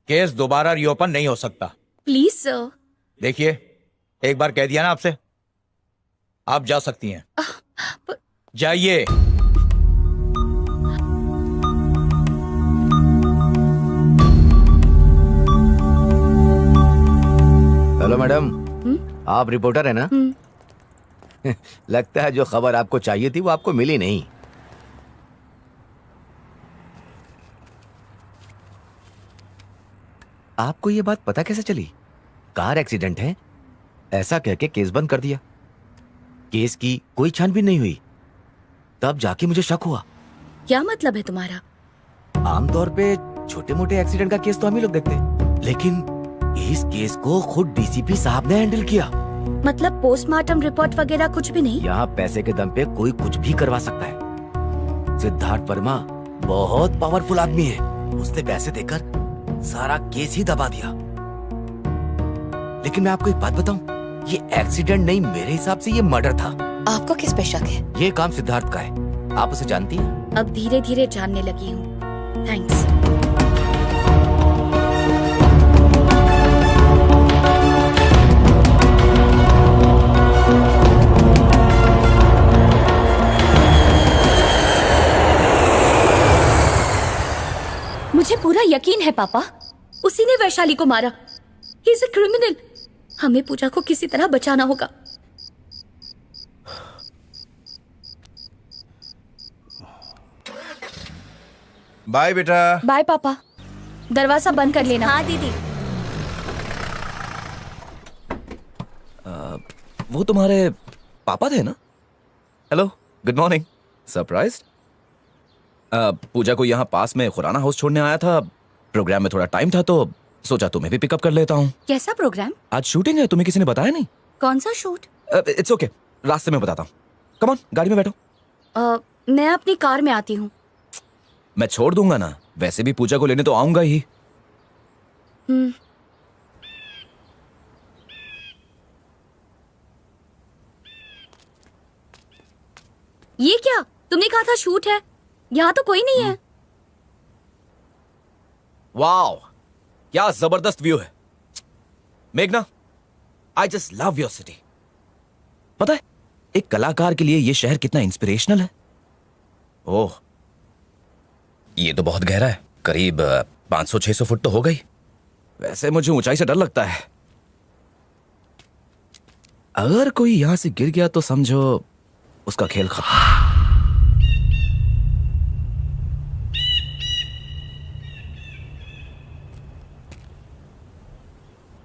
केस दोबारा रीओपन नहीं हो सकता। Please sir. देखिए, एक बार कह दिया ना आपसे, आप जा सकती हैं। जाइए। हेलो मैडम, आप रिपोर्टर है ना? लगता है जो खबर आपको चाहिए थी वो आपको मिली नहीं। आपको ये बात पता कैसे चली? कार एक्सीडेंट है ऐसा कह के केस बंद कर दिया। केस की कोई छानबीन नहीं हुई। तब जाके मुझे शक हुआ। क्या मतलब है तुम्हारा? आमतौर पे छोटे मोटे एक्सीडेंट का केस तो हम ही लोग देखते, लेकिन इस केस को खुद डीसीपी साहब ने हैंडल किया। मतलब पोस्टमार्टम रिपोर्ट वगैरह कुछ भी नहीं? यहाँ पैसे के दम पे कोई कुछ भी करवा सकता है। सिद्धार्थ वर्मा बहुत पावरफुल आदमी है। उसने पैसे देकर सारा केस ही दबा दिया। लेकिन मैं आपको एक बात बताऊं, ये एक्सीडेंट नहीं, मेरे हिसाब से ये मर्डर था। आपको किस पे शक है? ये काम सिद्धार्थ का है। आप उसे जानती हैं? अब धीरे धीरे जानने लगी हूँ। थैंक्स। मुझे पूरा यकीन है पापा, उसी ने वैशाली को मारा। He is a criminal. हमें पूजा को किसी तरह बचाना होगा। बाय बेटा। बाय पापा। दरवाजा बंद कर लेना। हाँ दीदी। वो तुम्हारे पापा थे ना? Hello, good morning. सरप्राइज? पूजा को यहाँ पास में खुराना हाउस छोड़ने आया था। प्रोग्राम में थोड़ा टाइम था तो सोचा तुम्हें भी पिकअप कर लेता हूँ। कैसा प्रोग्राम? आज शूटिंग है, तुम्हें किसी ने बताया नहीं? कौन सा शूट? इट्स ओके, रास्ते में बताता हूँ। कम ऑन, गाड़ी में बैठो। मैं अपनी कार में आती हूँ। मैं छोड़ दूंगा ना, वैसे भी पूजा को लेने तो आऊंगा ही। ये क्या? तुमने कहा था शूट है, यहाँ तो कोई नहीं है। वाओ, क्या जबरदस्त व्यू है। मेघना, I just love your city. पता है एक कलाकार के लिए ये शहर कितना इंस्पिरेशनल है। ओह, ये तो बहुत गहरा है, करीब 500-600 फुट तो हो गई। वैसे मुझे ऊंचाई से डर लगता है। अगर कोई यहां से गिर गया तो समझो उसका खेल खत्म।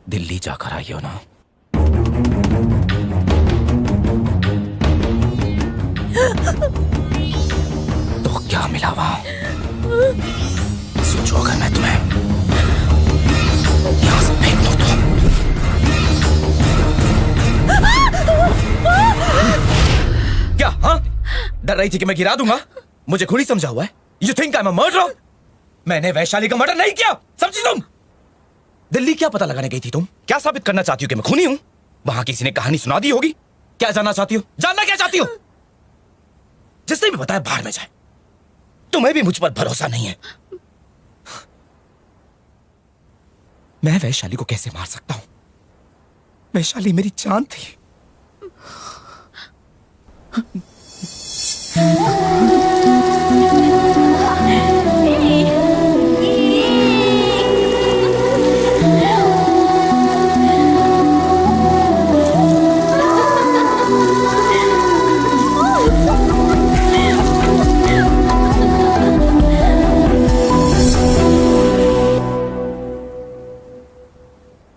दिल्ली जाकर आई हो ना? तो क्या मिला वहां? सोचो अगर मैं तुम्हें यहां से फेंक दूं तो। क्या? हाँ, डर रही थी कि मैं गिरा दूंगा? मुझे खुद ही समझा हुआ है। You think I am a murderer? मैंने वैशाली का मर्डर नहीं किया, समझी तुम? दिल्ली क्या पता लगाने गई थी तुम? क्या साबित करना चाहती हो कि मैं खूनी हूं? वहां किसी ने कहानी सुना दी होगी। क्या जानना चाहती हो? जानना क्या चाहती हो? जिसने भी बताया बाहर में जाए। तुम्हें भी मुझ पर भरोसा नहीं है। मैं वैशाली को कैसे मार सकता हूं? वैशाली मेरी जान थी।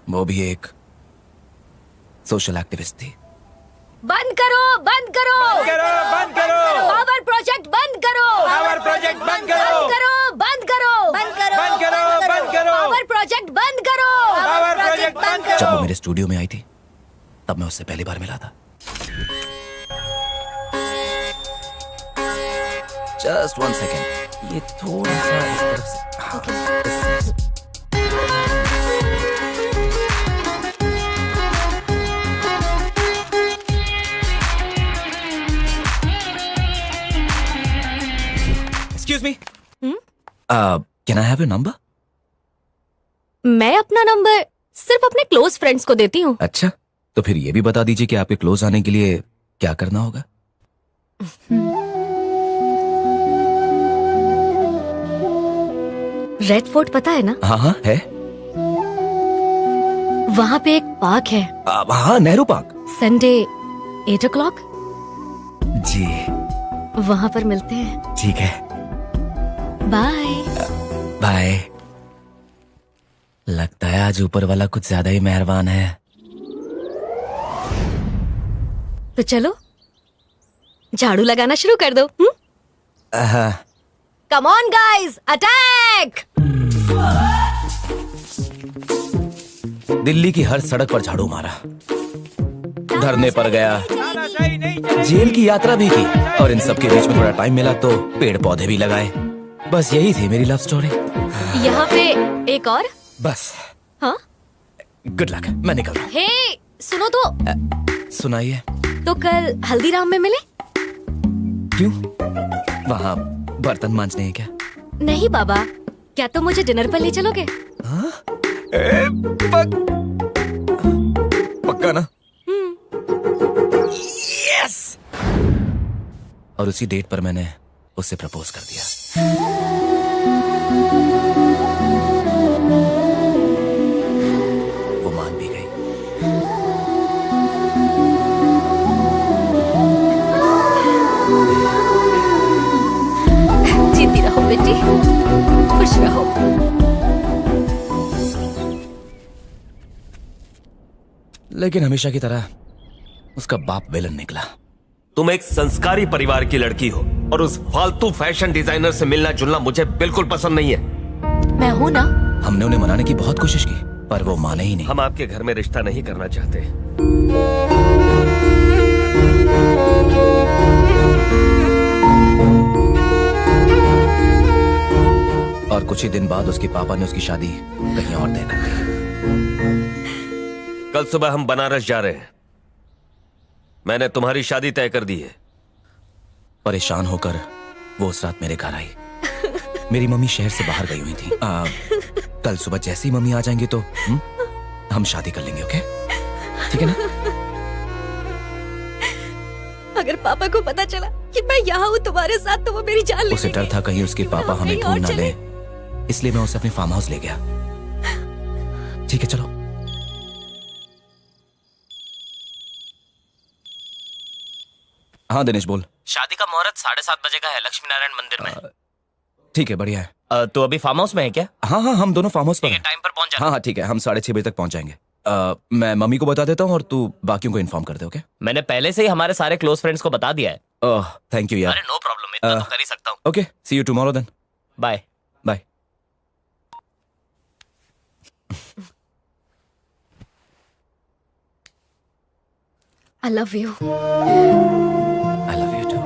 वो भी एक सोशल एक्टिविस्ट थी। बंद करो, बंद करो, बंद करो, बंद करो। पावर प्रोजेक्ट बंद करो, पावर प्रोजेक्ट बंद करो, बंद करो, बंद करो, बंद करो, बंद करो, बंद करो। पावर प्रोजेक्ट बंद करो, पावर प्रोजेक्ट बंद करो। जब वो मेरे स्टूडियो में आई थी तब मैं उससे पहली बार मिला था। जस्ट 1 सेकेंड, ये थोड़ा सा इस तरफ से। हाँ, Excuse me. Can I have your number? मैं अपना नंबर सिर्फ अपने क्लोज फ्रेंड्स को देती हूँ। अच्छा, तो फिर ये भी बता दीजिए कि आपके क्लोज आने के लिए क्या करना होगा। रेड फोर्ट पता है ना? हाँ हाँ है। वहाँ पे एक पार्क है। हाँ, नेहरू पार्क। संडे 8 o'clock जी, वहाँ पर मिलते हैं। ठीक है। बाय। बाय। लगता है आज ऊपर वाला कुछ ज्यादा ही मेहरबान है। तो चलो झाड़ू लगाना शुरू कर दो। Come on guys, attack! Delhi की हर सड़क पर झाड़ू मारा, धरने पर गया, जेल की यात्रा भी की, और इन सब के बीच में थोड़ा टाइम मिला तो पेड़ पौधे भी लगाए। बस यही थी मेरी लव स्टोरी। यहाँ पे एक और। बस। हाँ? गुड लक, मैं निकल रहा हूँ। हे, सुनो तो। सुनाइए। तो कल हल्दीराम में मिले? क्यों? वहाँ बर्तन मांजने हैं क्या? नहीं बाबा, क्या तुम मुझे डिनर पर ले चलोगे? हाँ? पक्का ना? यस! और उसी डेट पर मैंने उससे प्रपोज कर दिया। बेटी, खुश रहो। लेकिन हमेशा की तरह उसका बाप विलन निकला। तुम एक संस्कारी परिवार की लड़की हो और उस फालतू फैशन डिजाइनर से मिलना जुलना मुझे बिल्कुल पसंद नहीं है। मैं हूं ना। हमने उन्हें मनाने की बहुत कोशिश की पर वो माने ही नहीं। हम आपके घर में रिश्ता नहीं करना चाहते। और कुछ ही दिन बाद उसके पापा ने उसकी शादी कहीं और तय कर दी। कल सुबह हम बनारस जा रहे हैं। मैंने तुम्हारी शादी तय कर दी है। परेशान होकर वो उस रात मेरे घर आई। मेरी मम्मी शहर से बाहर गई हुई थी। कल सुबह जैसे ही मम्मी आ जाएंगे तो हम शादी कर लेंगे। ओके, ठीक है ना? अगर पापा को पता चला कि मैं यहाँ हूँ तुम्हारे साथ तो वो मेरी जान ले उसे डर था कहीं उसके पापा हमें ढूंढ ना ले, इसलिए मैं उसे अपने फार्म हाउस ले गया। ठीक है, चलो। हाँ दिनेश बोल। शादी का मुहूर्त 7:30 बजे का है, लक्ष्मी नारायण मंदिर में। ठीक है, बढ़िया है। तो अभी फार्म हाउस में है क्या? हाँ हाँ, हम दोनों फार्म हाउस पर हैं। टाइम पर पहुंच जाना। हाँ हाँ ठीक है, हम 6:30 बजे तक पहुंच जाएंगे। मैं मम्मी को बता देता हूँ और तू बाकियों को इन्फॉर्म कर दे। ओके? मैंने पहले से ही हमारे सारे क्लोज फ्रेंड्स को बता दिया है। थैंक यू यार। अरे नो प्रॉब्लम, इतना तो कर ही सकता हूँ। Okay, see you tomorrow then. Bye bye. I love you. I love you too.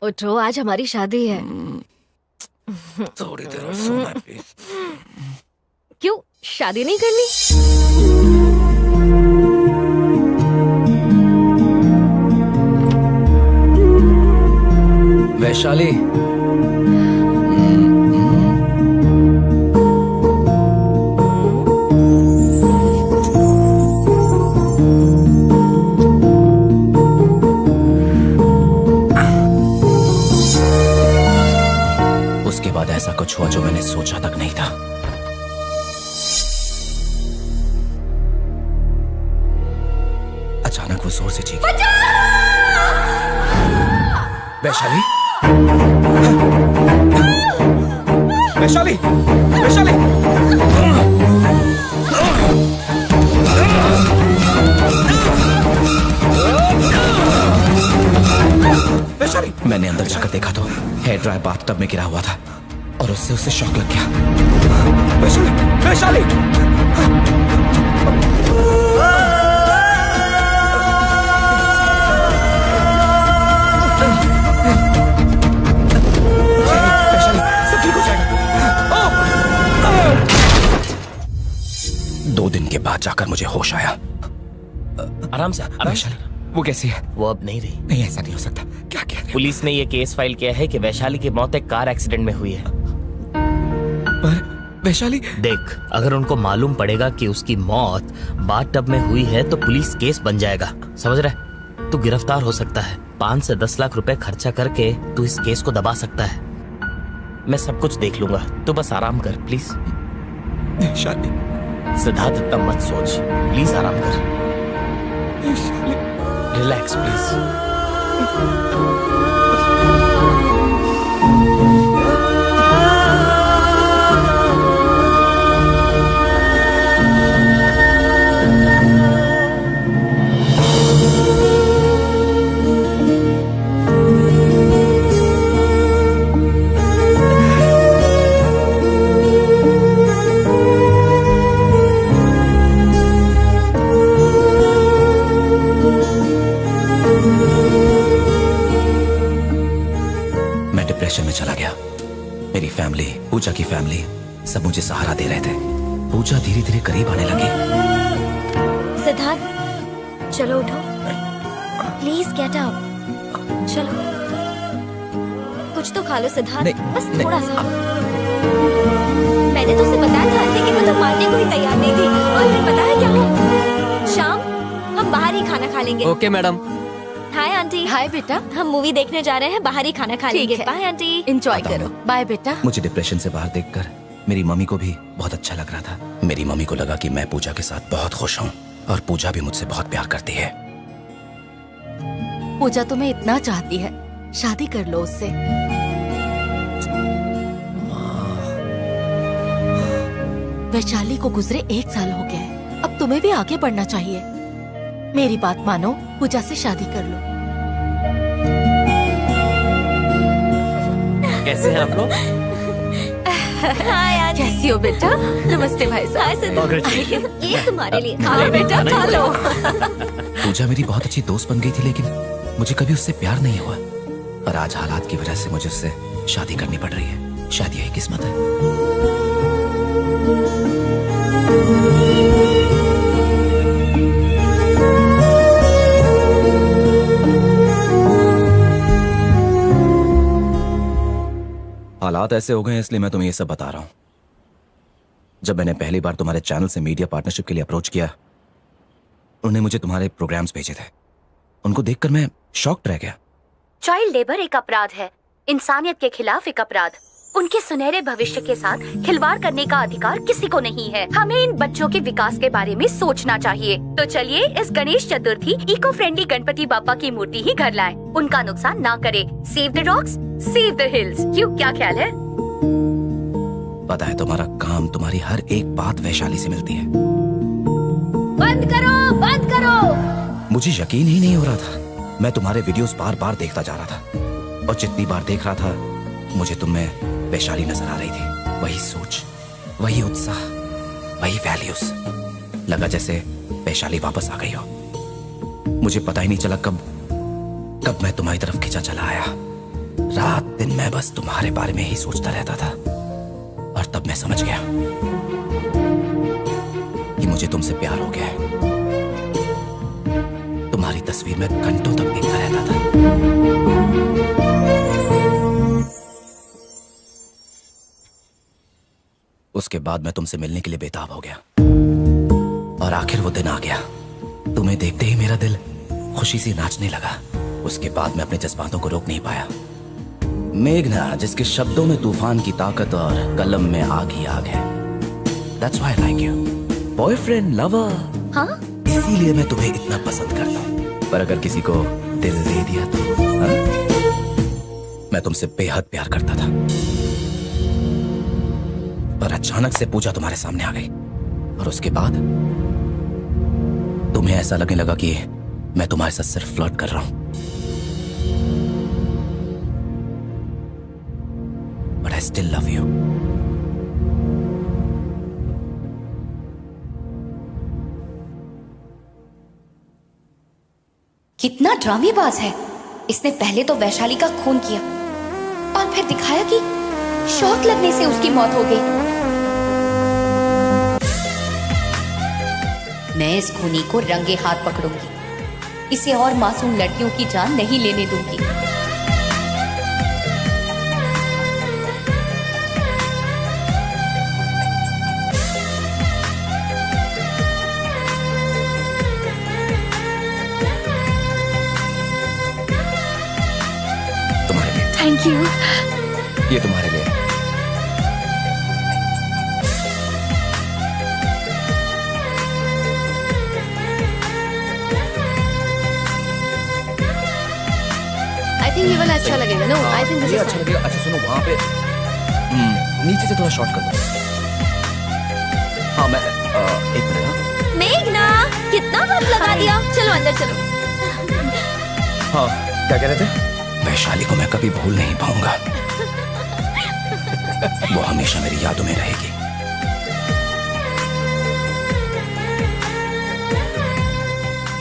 उठो, आज हमारी शादी है। थोड़ी देर और सोना प्लीज। क्यों शादी नहीं करनी? वैशाली, उसके बाद ऐसा कुछ हुआ जो मैंने सोचा तक नहीं था। अचानक वो जोर से चीखी। वैशाली, वैशाली, वैशाली, वैशाली। मैंने अंदर जाकर देखा तो हेयर ड्राई बाथटब में गिरा हुआ था और उससे उसे शॉक लग गया। वैशाली, वैशाली। सब ठीक हो जाएगा। 2 दिन के बाद जाकर मुझे होश आया। आराम से, आराम से। वो कैसी है? वो अब नहीं रही। नहीं, ऐसा नहीं हो सकता। क्या कह रहे हैं? पुलिस ने ये केस फाइल किया है कि वैशाली की मौत एक कार एक्सीडेंट में हुई है। पर वैशाली, देख, अगर उनको मालूम पड़ेगा कि उसकी मौत बाथटब में हुई है तो पुलिस केस बन जाएगा। समझ रहे? तू गिरफ्तार हो सकता है। 5 से 10 लाख रुपए खर्चा करके तू इस केस को दबा सकता है। मैं सब कुछ देख लूंगा, तू बस आराम कर प्लीज। वैशाली। सिद्धार्थ, इतना मत सोच, प्लीज आराम कर। Relax please. में चला गया। मेरी फैमिली, पूजा की फैमिली सब मुझे सहारा दे रहे थे, पूजा धीरे धीरे करीब आने लगी। सिद्धार्थ, चलो उठो, प्लीज गेट अप। चलो, कुछ तो खा लो सिद्धार्थ, बस थोड़ा सा। मैंने तो उसे बताया था लेकिन वो तो मानने को ही तैयार नहीं थी। और फिर पता है क्या हुआ? शाम हम बाहर ही खाना खा लेंगे। Okay madam. Hi aunty. Hi बेटा। हम मूवी देखने जा रहे हैं, बाहर ही खाना खा लेंगे। Bye aunty. एंजॉय करो। बाय बेटा। मुझे डिप्रेशन से बाहर देखकर मेरी मम्मी को भी बहुत अच्छा लग रहा था। मेरी मम्मी को लगा कि मैं पूजा के साथ बहुत खुश हूँ और पूजा भी मुझसे बहुत प्यार करती है। पूजा तुम्हें इतना चाहती है, शादी कर लो उससे। वैशाली को गुजरे 1 साल हो गया है, अब तुम्हें भी आगे बढ़ना चाहिए। मेरी बात मानो, पूजा से शादी कर लो। कैसे हैं आप लोग? Hi aunty. कैसी हो बेटा? नमस्ते भाई साहब। हाय सिद्धार्थ, ये तुम्हारे लिए। खाओ बेटा, खा लो। पूजा मेरी बहुत अच्छी दोस्त बन गई थी लेकिन मुझे कभी उससे प्यार नहीं हुआ और आज हालात की वजह से मुझे उससे शादी करनी पड़ रही है। शादी यही किस्मत है। हालात ऐसे हो गए हैं इसलिए मैं तुम्हें ये सब बता रहा हूं। जब मैंने पहली बार तुम्हारे चैनल से मीडिया पार्टनरशिप के लिए अप्रोच किया, उन्होंने मुझे तुम्हारे प्रोग्राम्स भेजे थे। उनको देखकर मैं शॉक्ड रह गया। चाइल्ड लेबर एक अपराध है, इंसानियत के खिलाफ एक अपराध। उनके सुनहरे भविष्य के साथ खिलवाड़ करने का अधिकार किसी को नहीं है। हमें इन बच्चों के विकास के बारे में सोचना चाहिए। तो चलिए इस गणेश चतुर्थी इको फ्रेंडली गणपति बापा की मूर्ति ही घर लाएं। उनका नुकसान ना करें। Save the rocks, save the hills. क्यों, क्या ख्याल है? पता है तुम्हारा काम, तुम्हारी हर एक बात वैशाली से मिलती है। बंद करो, बंद करो। मुझे यकीन ही नहीं हो रहा था। मैं तुम्हारे वीडियोस बार बार देखता जा रहा था और जितनी बार देख रहा था मुझे तुम में वैशाली नजर आ रही थी। वही सोच, वही उत्साह, वही वैल्यूज। लगा जैसे वैशाली वापस आ गई हो। मुझे पता ही नहीं चला कब मैं तुम्हारी तरफ खिंचा चला आया। रात दिन मैं बस तुम्हारे बारे में ही सोचता रहता था और तब मैं समझ गया कि मुझे तुमसे प्यार हो गया है। तुम्हारी तस्वीर में घंटों तक देखता रहता था। उसके बाद मैं तुमसे मिलने के लिए बेताब हो गया और आखिर वो दिन आ गया। तुम्हें देखते ही मेरा दिल खुशी से नाचने लगा। उसके बाद मैं अपने जज्बातों को रोक नहीं पाया। मेघना, जिसके शब्दों में तूफान की ताकत और कलम में आग ही आग है। That's why I like you. Boyfriend, lover. हाँ? इसीलिए मैं तुम्हें इतना पसंद करता हूँ। पर अगर किसी को दिल दे दिया तो हाँ? मैं तुमसे बेहद प्यार करता था, पर अचानक से पूजा तुम्हारे सामने आ गई और उसके बाद तुम्हें ऐसा लगने लगा कि मैं तुम्हारे साथ सिर्फ फ्लर्ट कर रहा हूं। But I still love you. कितना ड्रामेबाज है। इसने पहले तो वैशाली का खून किया और फिर दिखाया कि शॉक लगने से उसकी मौत हो गई। मैं इस खूनी को रंगे हाथ पकड़ूंगी। इसे और मासूम लड़कियों की जान नहीं लेने दूंगी। Thank you. ये तुम्हारे लिए। आई थिंक ये वाला अच्छा लगेगा। नो, आई थिंक दिस ये इज अच्छा लगेगा। अच्छा सुनो, वहां पे नीचे से थोड़ा शॉर्ट कर दो। हाँ मैं एक मिनट। हाँ? मेघना, कितना वक्त लगा दिया। चलो अंदर चलो। हाँ, क्या कह रहे थे? वैशाली को मैं कभी भूल नहीं पाऊंगा। वो हमेशा मेरी यादों में रहेगी।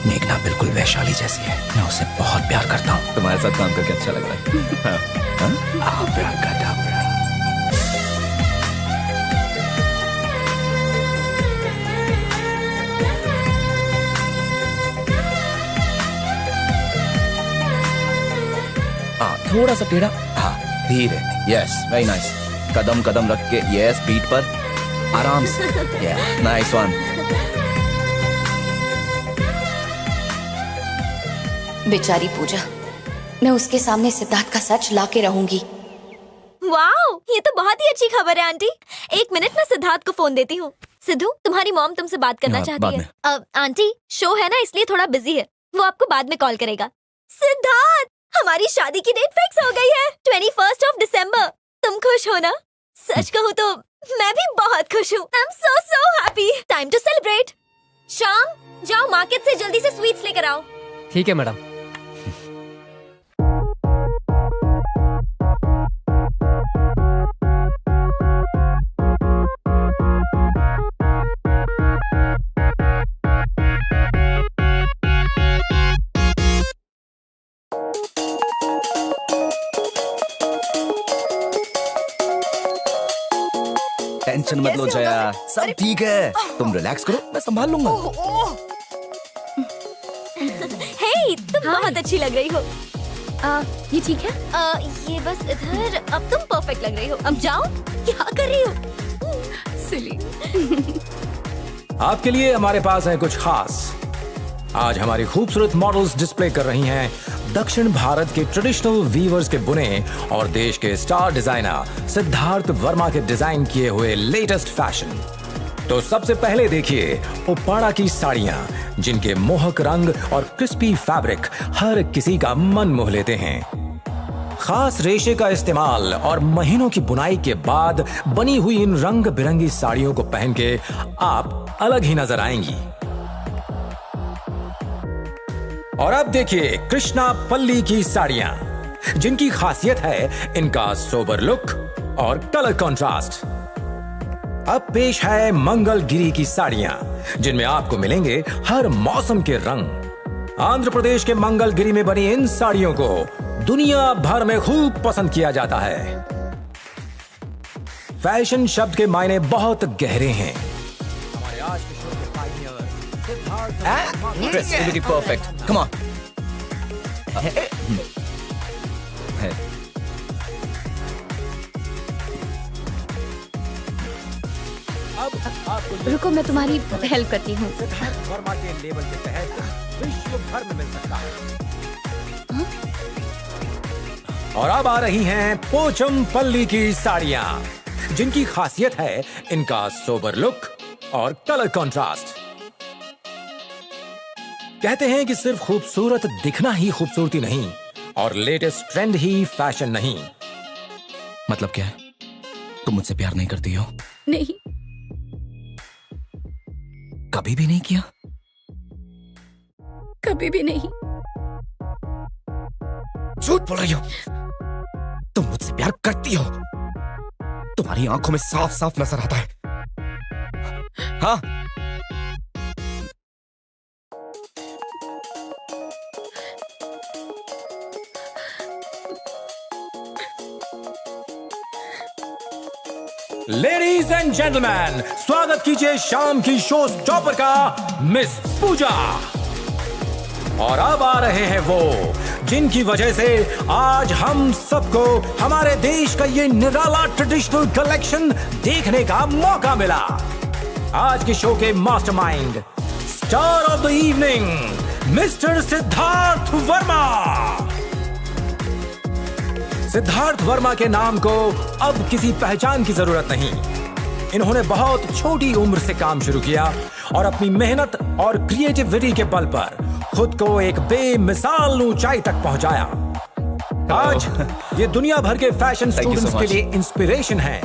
मेघना बिल्कुल वैशाली जैसी है। मैं उसे बहुत प्यार करता हूँ। तुम्हारे साथ काम करके अच्छा लग रहा है। थोड़ा सा टेढ़ा, हाँ धीरे, यस वेरी नाइस, कदम कदम रख के, यस बीट पर आराम से, नाइस वन। बेचारी पूजा, मैं उसके सामने सिद्धार्थ का सच लाके रहूंगी। वाओ, ये तो बहुत ही अच्छी खबर है आंटी। एक मिनट, मैं सिद्धार्थ को फोन देती हूँ। सिद्धू, तुम्हारी मॉम तुमसे बात करना चाहती है। आंटी, शो है ना इसलिए थोड़ा बिजी है, वो आपको बाद में कॉल करेगा। सिद्धार्थ, हमारी शादी की डेट फिक्स हो गई है, 21 दिसंबर। तुम खुश हो ना? सच कहूँ तो मैं भी बहुत खुश हूँ। I am so happy. Time to celebrate. शाम, जाओ मार्केट से जल्दी से स्वीट्स लेकर आओ। ठीक है मैडम। टेंशन मत लो जया, सब ठीक है, तुम रिलैक्स करो, मैं संभाल लूंगा। हे, तुम बहुत अच्छी लग रही हो। ये ठीक है? ये बस इधर। अब तुम परफेक्ट लग रही हो। अब जाओ। क्या कर रही हो? सिली। आपके लिए हमारे पास है कुछ खास। आज हमारी खूबसूरत मॉडल्स डिस्प्ले कर रही हैं दक्षिण भारत के ट्रेडिशनल वीवर्स के बुने और देश के स्टार डिजाइनर सिद्धार्थ वर्मा के डिजाइन किए हुए लेटेस्ट फैशन। तो सबसे पहले देखिए उप्पाड़ा की साड़ियां, जिनके मोहक रंग और क्रिस्पी फैब्रिक हर किसी का मन मोह लेते हैं। खास रेशे का इस्तेमाल और महीनों की बुनाई के बाद बनी हुई इन रंग बिरंगी साड़ियों को पहन के आप अलग ही नजर आएंगी। और अब देखिए कृष्णा पल्ली की साड़ियां, जिनकी खासियत है इनका सोबर लुक और कलर कंट्रास्ट। अब पेश है मंगलगिरी की साड़ियां, जिनमें आपको मिलेंगे हर मौसम के रंग। आंध्र प्रदेश के मंगलगिरी में बनी इन साड़ियों को दुनिया भर में खूब पसंद किया जाता है। फैशन शब्द के मायने बहुत गहरे हैं। हमारे आज के शो के Pioneer Dress will be perfect. Come on. रुको, मैं तुम्हारी हेल्प करती हूँ। वर्मा के लेबल के तहत विश्व भर में मिल सकता है। और अब आ रही हैं पोचमपल्ली की साड़ियां, जिनकी खासियत है इनका सोबर लुक और कलर कंट्रास्ट। कहते हैं कि सिर्फ खूबसूरत दिखना ही खूबसूरती नहीं, और लेटेस्ट ट्रेंड ही फैशन नहीं। मतलब क्या है? तुम मुझसे प्यार नहीं करती हो? नहीं, कभी भी नहीं किया? कभी भी नहीं। झूठ बोल रही हो। तुम मुझसे प्यार करती हो, तुम्हारी आंखों में साफ साफ नजर आता है। हाँ, लेडीज एंड जेंटलमैन, स्वागत कीजिए शाम की शो स्टॉपर का मिस पूजा। और अब आ रहे हैं वो, जिनकी वजह से आज हम सबको हमारे देश का ये निराला ट्रेडिशनल कलेक्शन देखने का मौका मिला। आज के शो के mastermind, star of the evening, mister Siddharth Verma. Siddharth Verma के नाम को अब किसी पहचान की जरूरत नहीं। इन्होंने बहुत छोटी उम्र से काम शुरू किया और अपनी मेहनत और क्रिएटिविटी के बल पर खुद को एक बेमिसाल ऊंचाई तक पहुंचाया। आज ये दुनिया भर के फैशन स्टूडेंट्स के लिए इंस्पिरेशन है।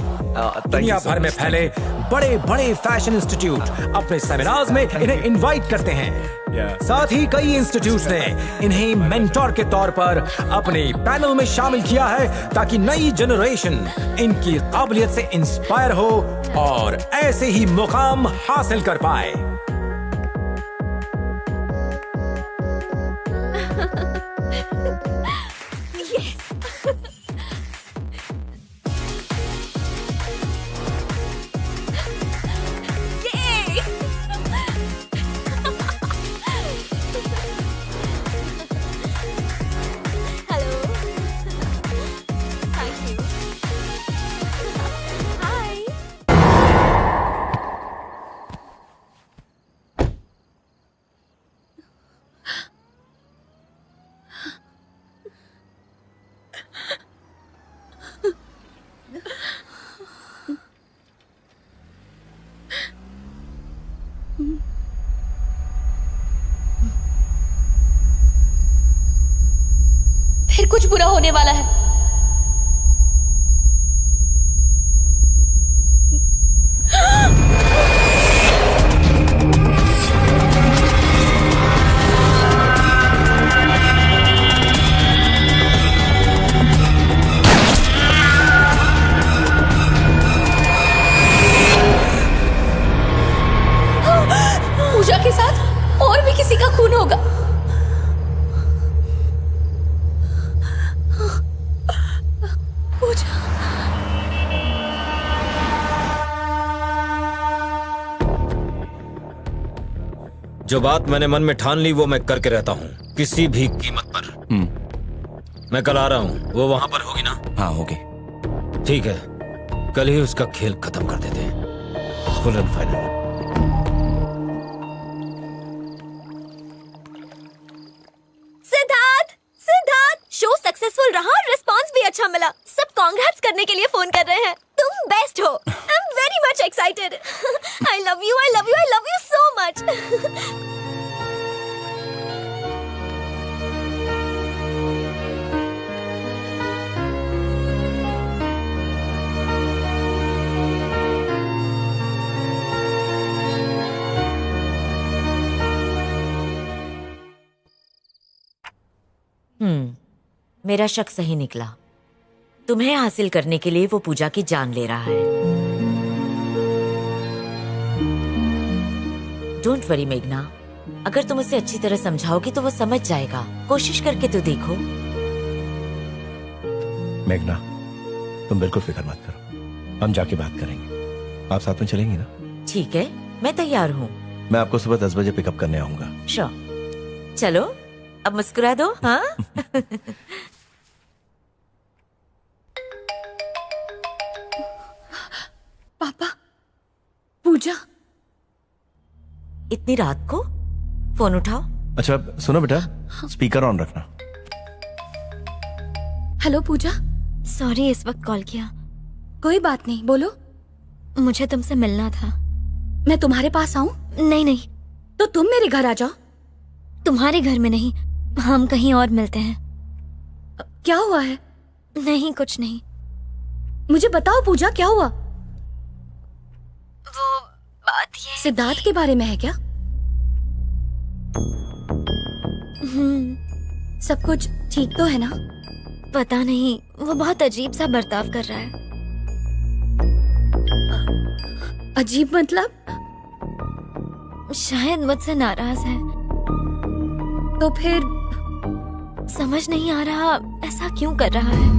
दुनिया भर में फैले बड़े बड़े फैशन इंस्टीट्यूट अपने सेमिनार्स में इन्हें इनवाइट करते हैं। साथ ही कई इंस्टीट्यूट्स ने इन्हें मेंटोर के तौर पर अपने पैनल में शामिल किया है, ताकि नई जनरेशन इनकी काबिलियत से इंस्पायर हो और ऐसे ही मुकाम हासिल कर पाए। फिर कुछ बुरा होने वाला है। पूजा के साथ और भी किसी का खून होगा। पूजा। जो बात मैंने मन में ठान ली वो मैं करके रहता हूँ, किसी भी कीमत पर। मैं कल आ रहा हूँ, वो वहां पर होगी ना? हाँ होगी। ठीक है, कल ही उसका खेल खत्म कर देते हैं, full and final. Show successful रहा और रिस्पांस भी अच्छा मिला। सब कांग्रेट्स करने के लिए फोन कर रहे हैं। तुम बेस्ट हो। I am very much excited. I love you, I love you, I love you so much. मेरा शक सही निकला। तुम्हें हासिल करने के लिए वो पूजा की जान ले रहा है। डोंट वरी मेघना, अगर तुम उसे अच्छी तरह समझाओगी तो वो समझ जाएगा। कोशिश करके तो देखो। मेघना, तुम बिल्कुल फिक्र मत करो, हम जाके बात करेंगे। आप साथ में चलेंगी ना? ठीक है, मैं तैयार हूँ। मैं आपको सुबह 10 बजे पिकअप करने आऊंगा। श्योर। चलो अब मुस्कुरा दो। हाँ। पापा, पूजा। इतनी रात को फोन उठाओ। अच्छा सुनो बेटा, स्पीकर ऑन रखना। हेलो पूजा। सॉरी इस वक्त कॉल किया। कोई बात नहीं, बोलो। मुझे तुमसे मिलना था। मैं तुम्हारे पास आऊं? नहीं नहीं, तो तुम मेरे घर आ जाओ। तुम्हारे घर में नहीं, हम कहीं और मिलते हैं। क्या हुआ है? नहीं कुछ नहीं। मुझे बताओ पूजा, क्या हुआ? वो बात ये सिद्धार्थ के बारे में है क्या? सब कुछ ठीक तो है ना? पता नहीं, वो बहुत अजीब सा बर्ताव कर रहा है। अजीब मतलब? शायद मुझसे नाराज है। तो फिर समझ नहीं आ रहा ऐसा क्यों कर रहा है।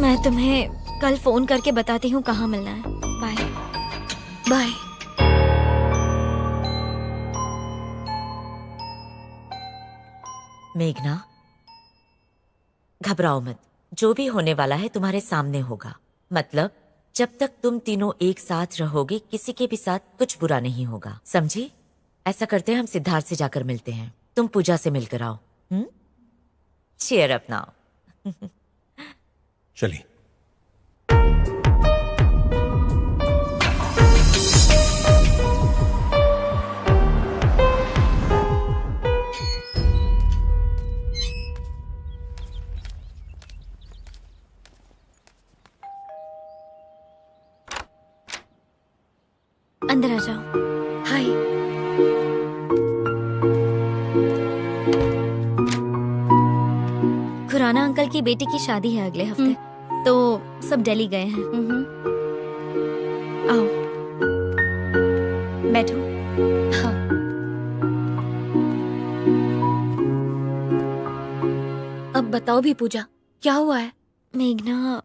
मैं तुम्हें कल फोन करके बताती हूँ कहाँ मिलना है। Bye bye. मेघना, घबराओ मत। जो भी होने वाला है तुम्हारे सामने होगा। मतलब जब तक तुम तीनों एक साथ रहोगे, किसी के भी साथ कुछ बुरा नहीं होगा, समझी? ऐसा करते हैं, हम सिद्धार्थ से जाकर मिलते हैं। तुम पूजा से मिलकर आओ। Cheer up now. चलिए। अंदर आ जाओ। हाय। खुराना अंकल की बेटी की शादी है अगले हफ्ते, तो सब दिल्ली गए हैं। आओ बैठो। हाँ। अब बताओ भी पूजा, क्या हुआ है? मेघना,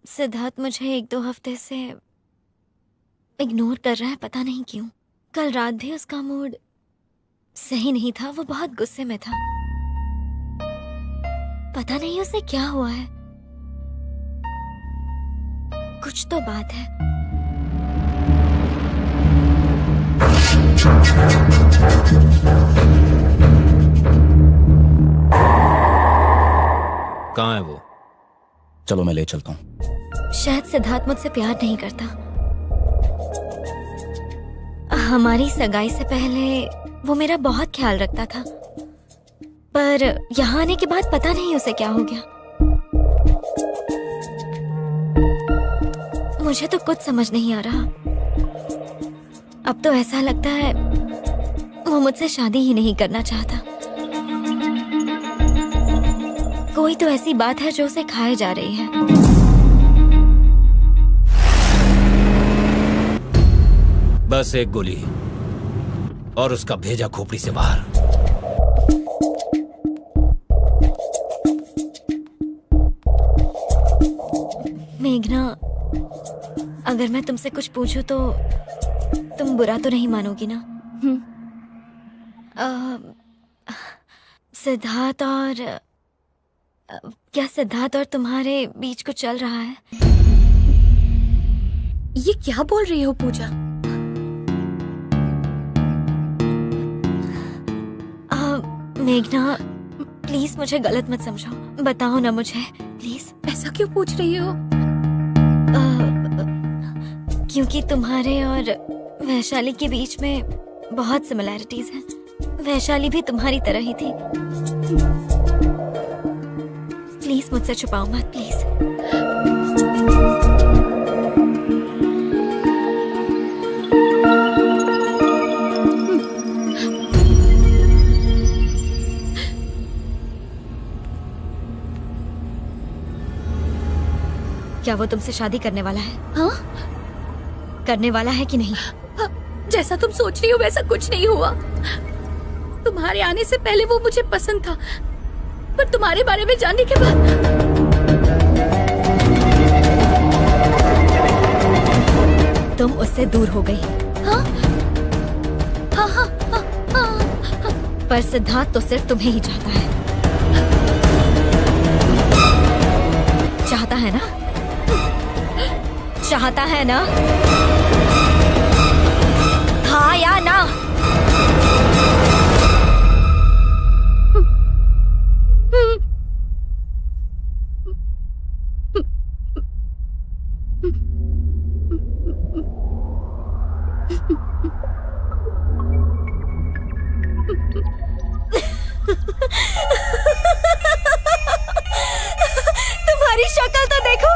सिद्धार्थ मुझे 1-2 हफ्ते से इग्नोर कर रहा है, पता नहीं क्यों। कल रात भी उसका मूड सही नहीं था, वो बहुत गुस्से में था। पता नहीं उसे क्या हुआ है। कुछ तो बात है। कहाँ है वो? चलो मैं ले चलता हूँ। शायद सिद्धार्थ मुझसे प्यार नहीं करता। हमारी सगाई से पहले वो मेरा बहुत ख्याल रखता था, पर यहाँ आने के बाद पता नहीं उसे क्या हो गया। मुझे तो कुछ समझ नहीं आ रहा। अब तो ऐसा लगता है वो मुझसे शादी ही नहीं करना चाहता। कोई तो ऐसी बात है जो उसे खाए जा रही है। बस एक गोली और उसका भेजा खोपड़ी से बाहर। मेघना, अगर मैं तुमसे कुछ पूछूं तो तुम बुरा तो नहीं मानोगी ना? सिद्धार्थ और क्या सिद्धार्थ और तुम्हारे बीच कुछ चल रहा है? ये क्या बोल रही हो पूजा? मेघना, प्लीज मुझे गलत मत समझो, बताओ ना मुझे प्लीज। ऐसा क्यों पूछ रही हो? क्योंकि तुम्हारे और वैशाली के बीच में बहुत सिमिलैरिटीज हैं। वैशाली भी तुम्हारी तरह ही थी। प्लीज मुझसे छुपाओ मत, प्लीज। क्या वो तुमसे शादी करने वाला है? हाँ? करने वाला है कि नहीं? जैसा तुम सोच रही हो वैसा कुछ नहीं हुआ। तुम्हारे आने से पहले वो मुझे पसंद था, पर तुम्हारे बारे में जानने के बाद तुम उससे दूर हो गई। हाँ? हाँ, हाँ, हाँ, हाँ। पर सिद्धार्थ तो सिर्फ तुम्हें ही चाहता है। चाहता है ना? चाहता है ना? हाँ या ना? तुम्हारी शक्ल तो देखो।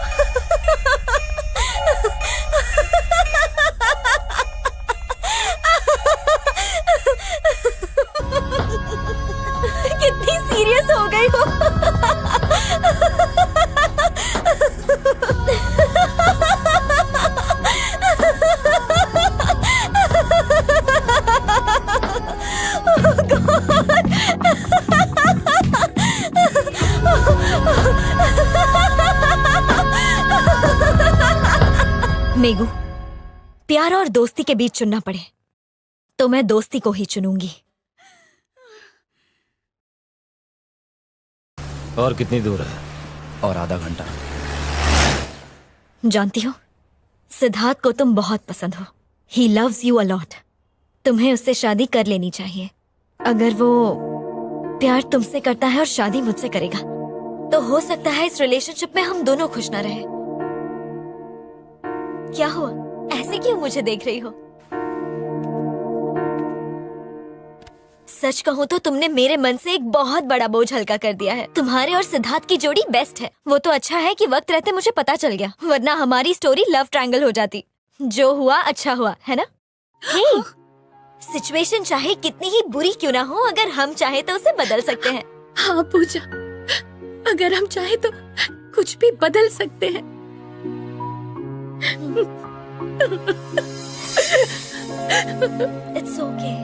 कितनी सीरियस हो गई हो। मेगू, प्यार और दोस्ती के बीच चुनना पड़े तो मैं दोस्ती को ही चुनूंगी। और कितनी दूर है? और आधा घंटा। जानती हो, सिद्धार्थ को तुम बहुत पसंद हो। He loves you a lot. तुम्हें उससे शादी कर लेनी चाहिए। अगर वो प्यार तुमसे करता है और शादी मुझसे करेगा तो हो सकता है इस रिलेशनशिप में हम दोनों खुश ना रहे। क्या हुआ? ऐसे क्यों मुझे देख रही हो? सच कहूँ तो तुमने मेरे मन से एक बहुत बड़ा बोझ हल्का कर दिया है। तुम्हारे और सिद्धार्थ की जोड़ी बेस्ट है। वो तो अच्छा है कि वक्त रहते मुझे पता चल गया, वरना हमारी स्टोरी लव ट्रायंगल हो जाती। जो हुआ अच्छा हुआ, है ना? हे, सिचुएशन चाहे कितनी ही बुरी क्यों ना हो, अगर हम चाहे तो उसे बदल सकते हैं। हाँ पूजा, अगर हम चाहे तो कुछ भी बदल सकते हैं। It's okay.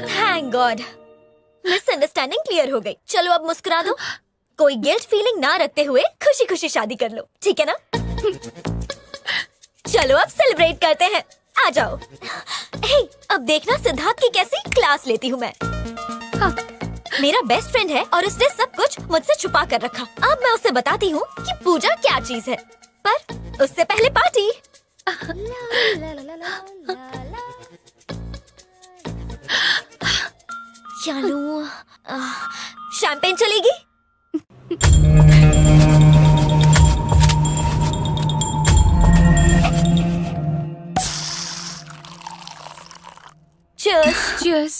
Thank God. Misunderstanding clear हो गई। चलो अब मुस्कुरा दो। कोई गिल्ट फीलिंग ना रखते हुए खुशी खुशी शादी कर लो, ठीक है ना? चलो अब सेलिब्रेट करते हैं। आ जाओ। हे, अब देखना सिद्धार्थ की कैसी क्लास लेती हूँ मैं। हाँ, मेरा बेस्ट फ्रेंड है और उसने सब कुछ मुझसे छुपा कर रखा। अब मैं उसे बताती हूँ कि पूजा क्या चीज है, पर उससे पहले पार्टी। क्या लूं? शैंपेन चलेगी? Cheers. Cheers.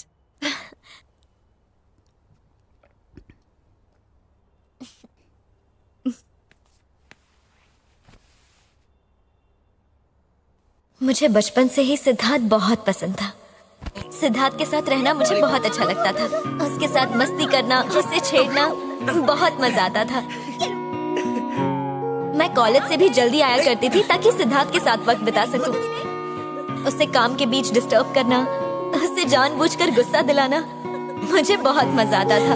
मुझे बचपन से ही सिद्धार्थ बहुत पसंद था। सिद्धार्थ के साथ रहना मुझे बहुत अच्छा लगता था। उसके साथ मस्ती करना, उसे छेड़ना बहुत मजा आता था। मैं कॉलेज से भी जल्दी आया करती थी ताकि सिद्धार्थ के साथ वक्त बिता सकूं। उसे काम के बीच डिस्टर्ब करना, उसे जानबूझकर गुस्सा दिलाना मुझे बहुत मजा आता था।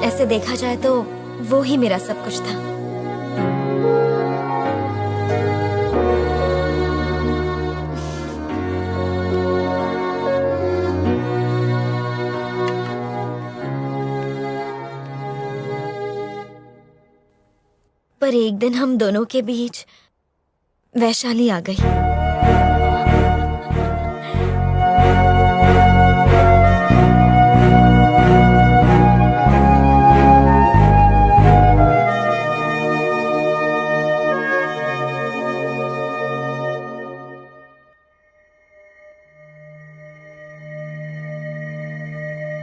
ऐसे देखा जाए तो वो ही मेरा सब कुछ था। पर एक दिन हम दोनों के बीच वैशाली आ गई।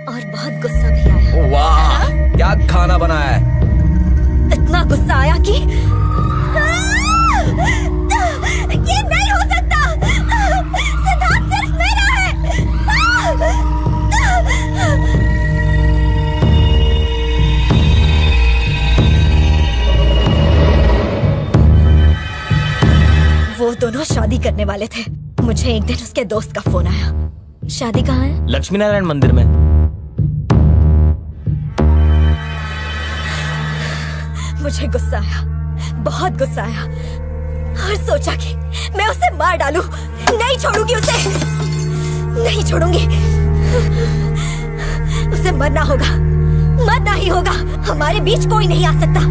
और बहुत गुस्सा भी आया। वाह, क्या खाना बनाया है? इतना गुस्सा आया कि ये नहीं हो सकता। सिद्धार्थ सिर्फ मेरा है। वो दोनों शादी करने वाले थे। मुझे एक दिन उसके दोस्त का फोन आया। शादी कहाँ है? लक्ष्मी नारायण मंदिर में। मुझे गुस्सा आया, बहुत गुस्सा आया और सोचा कि मैं उसे मार डालूं। नहीं छोड़ूंगी उसे, नहीं छोड़ूंगी। उसे मरना होगा, मरना ही होगा। हमारे बीच कोई नहीं आ सकता।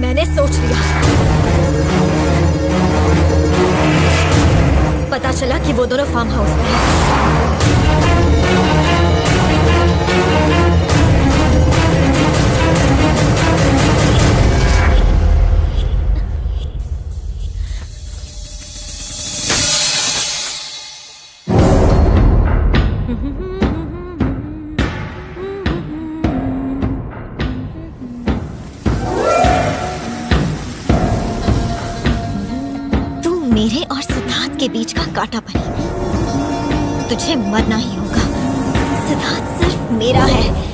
मैंने सोच लिया। पता चला कि वो दोनों फार्म हाउस में हैं। मेरे और सिद्धार्थ के बीच का कांटा बनी। तुझे मरना ही होगा। सिद्धार्थ सिर्फ मेरा है।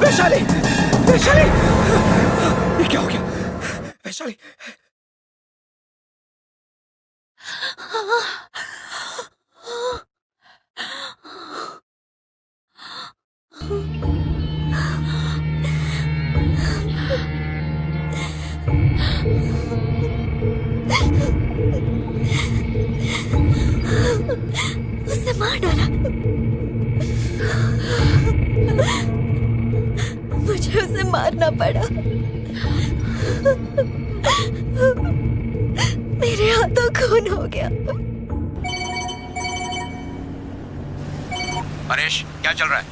वैशाली, वैशाली, ये क्या हो गया? वैशाली, उसे मार डाला। मुझे उसे मारना पड़ा। मेरे हाथों खून हो गया। परेश, क्या चल रहा है?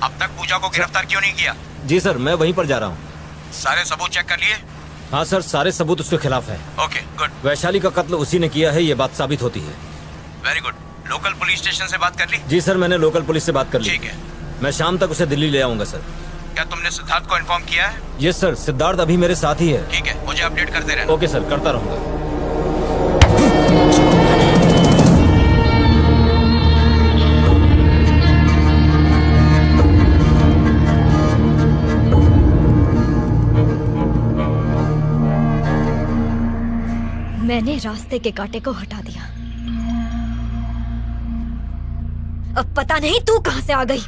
अब तक पूजा को गिरफ्तार क्यों नहीं किया? जी सर, मैं वहीं पर जा रहा हूँ। सारे सबूत चेक कर लिए? हाँ सर, सारे सबूत उसके खिलाफ है। ओके गुड, वैशाली का कत्ल उसी ने किया है, ये बात साबित होती है। Very good. Local police station से बात कर ली? जी सर, मैंने लोकल पुलिस से बात कर ली। ठीक है, मैं शाम तक उसे दिल्ली ले आऊंगा सर। क्या तुमने सिद्धार्थ को इन्फॉर्म किया है? यस सर, सिद्धार्थ अभी मेरे साथ ही है। ठीक है, मुझे अपडेट करते रहना। ओके सर, करता रहूंगा। मैंने रास्ते के कांटे को हटा दिया। अब पता नहीं तू कहां से आ गई।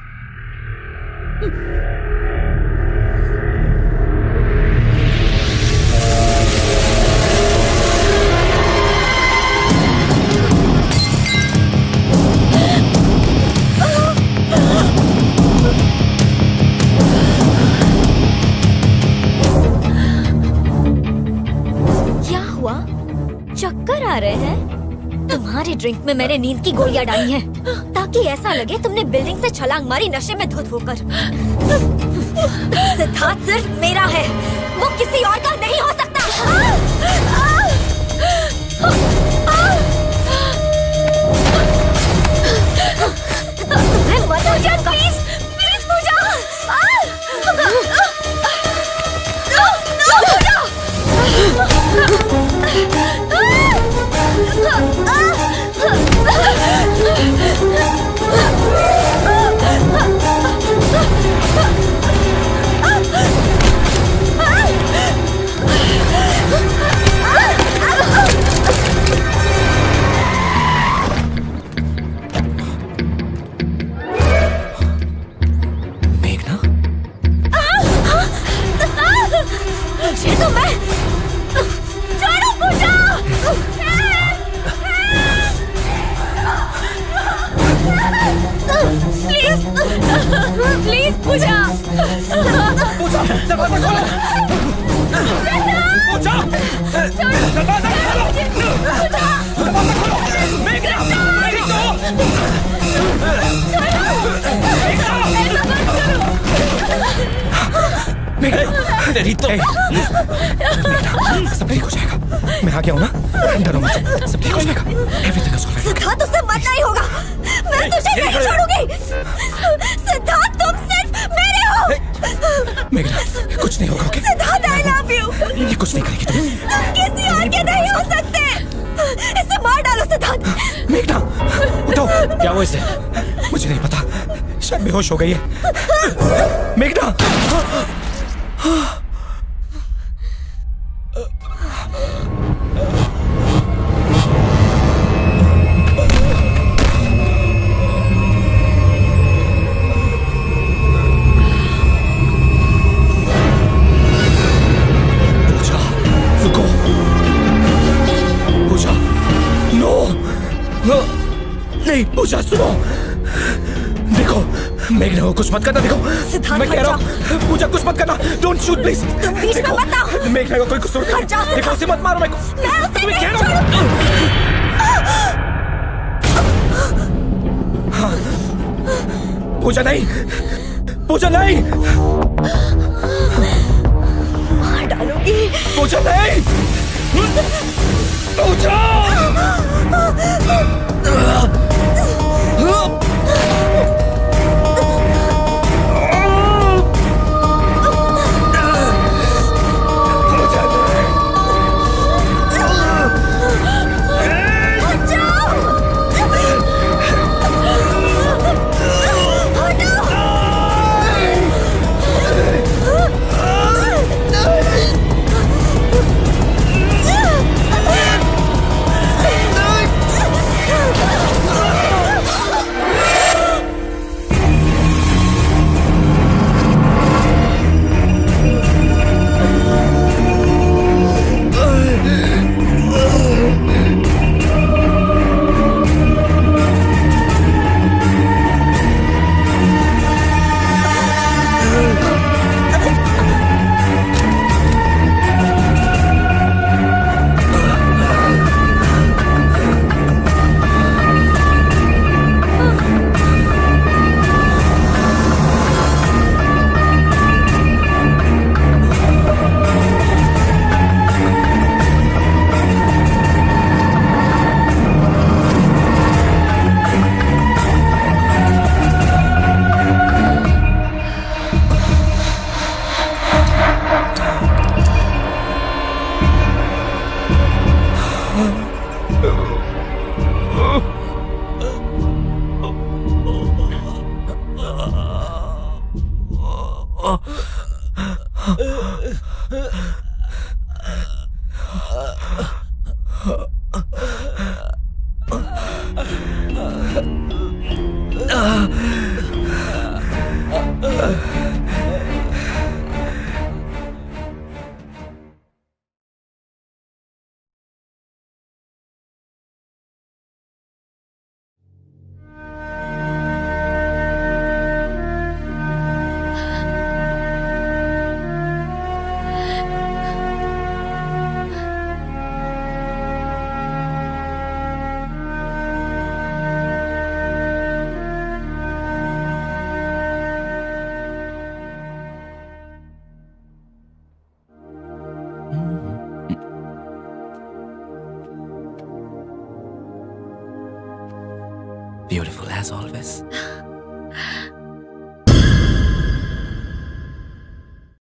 क्या हुआ? चक्कर आ रहे हैं? तुम्हारे ड्रिंक में मैंने नींद की गोलियां डाली हैं, ताकि ऐसा लगे तुमने बिल्डिंग से छलांग मारी नशे में धुत होकर। सिद्धार्थ सिर्फ मेरा है, वो किसी और का नहीं हो सकता। तुम्हें मत हो जाए, प्लीज प्लीज पूजा। मुझे तो मैं छोड़ो पूजा। प्लीज प्लीज पूजा। पूजा, दरवाजा खोलो। पूजा, दरवाजा खोलो। दरवाजा खोलो। मेघना, तेरी तो सब ठीक हो जाएगा। मैं आ गया हूँ ना, डरो मत, सब ठीक हो जाएगा। Everything is alright. सिद्धार्थ, तुझसे मरना ही होगा। मैं तुझे नहीं छोड़ूंगी। सिद्धार्थ, तुम सिर्फ मेरे हो। मेघना, कुछ नहीं होगा। Okay Siddharth, I love you. ये कुछ नहीं करेगी तुम किसी और के नहीं हो सकते। इसे मार डालो सिद्धार्थ। मेघना, उठो। क्या हुआ इसे? मुझे नहीं पता, शायद बेहोश हो गई है। मेघना, नहीं पूजा, सुनो। देखो मेघना को कुछ मत करना। देखो मैं कह रहा हूँ, पूजा कुछ मत करना। Don't shoot please. तुम बीच में मत आओ। मेघना को कोई कसूर नहीं। देखो उसे मत मारो। मैं उसे नहीं कह रहा हूँ। पूजा नहीं, पूजा नहीं, मार डालूंगी। पूजा नहीं, पूजा। Beautiful as always.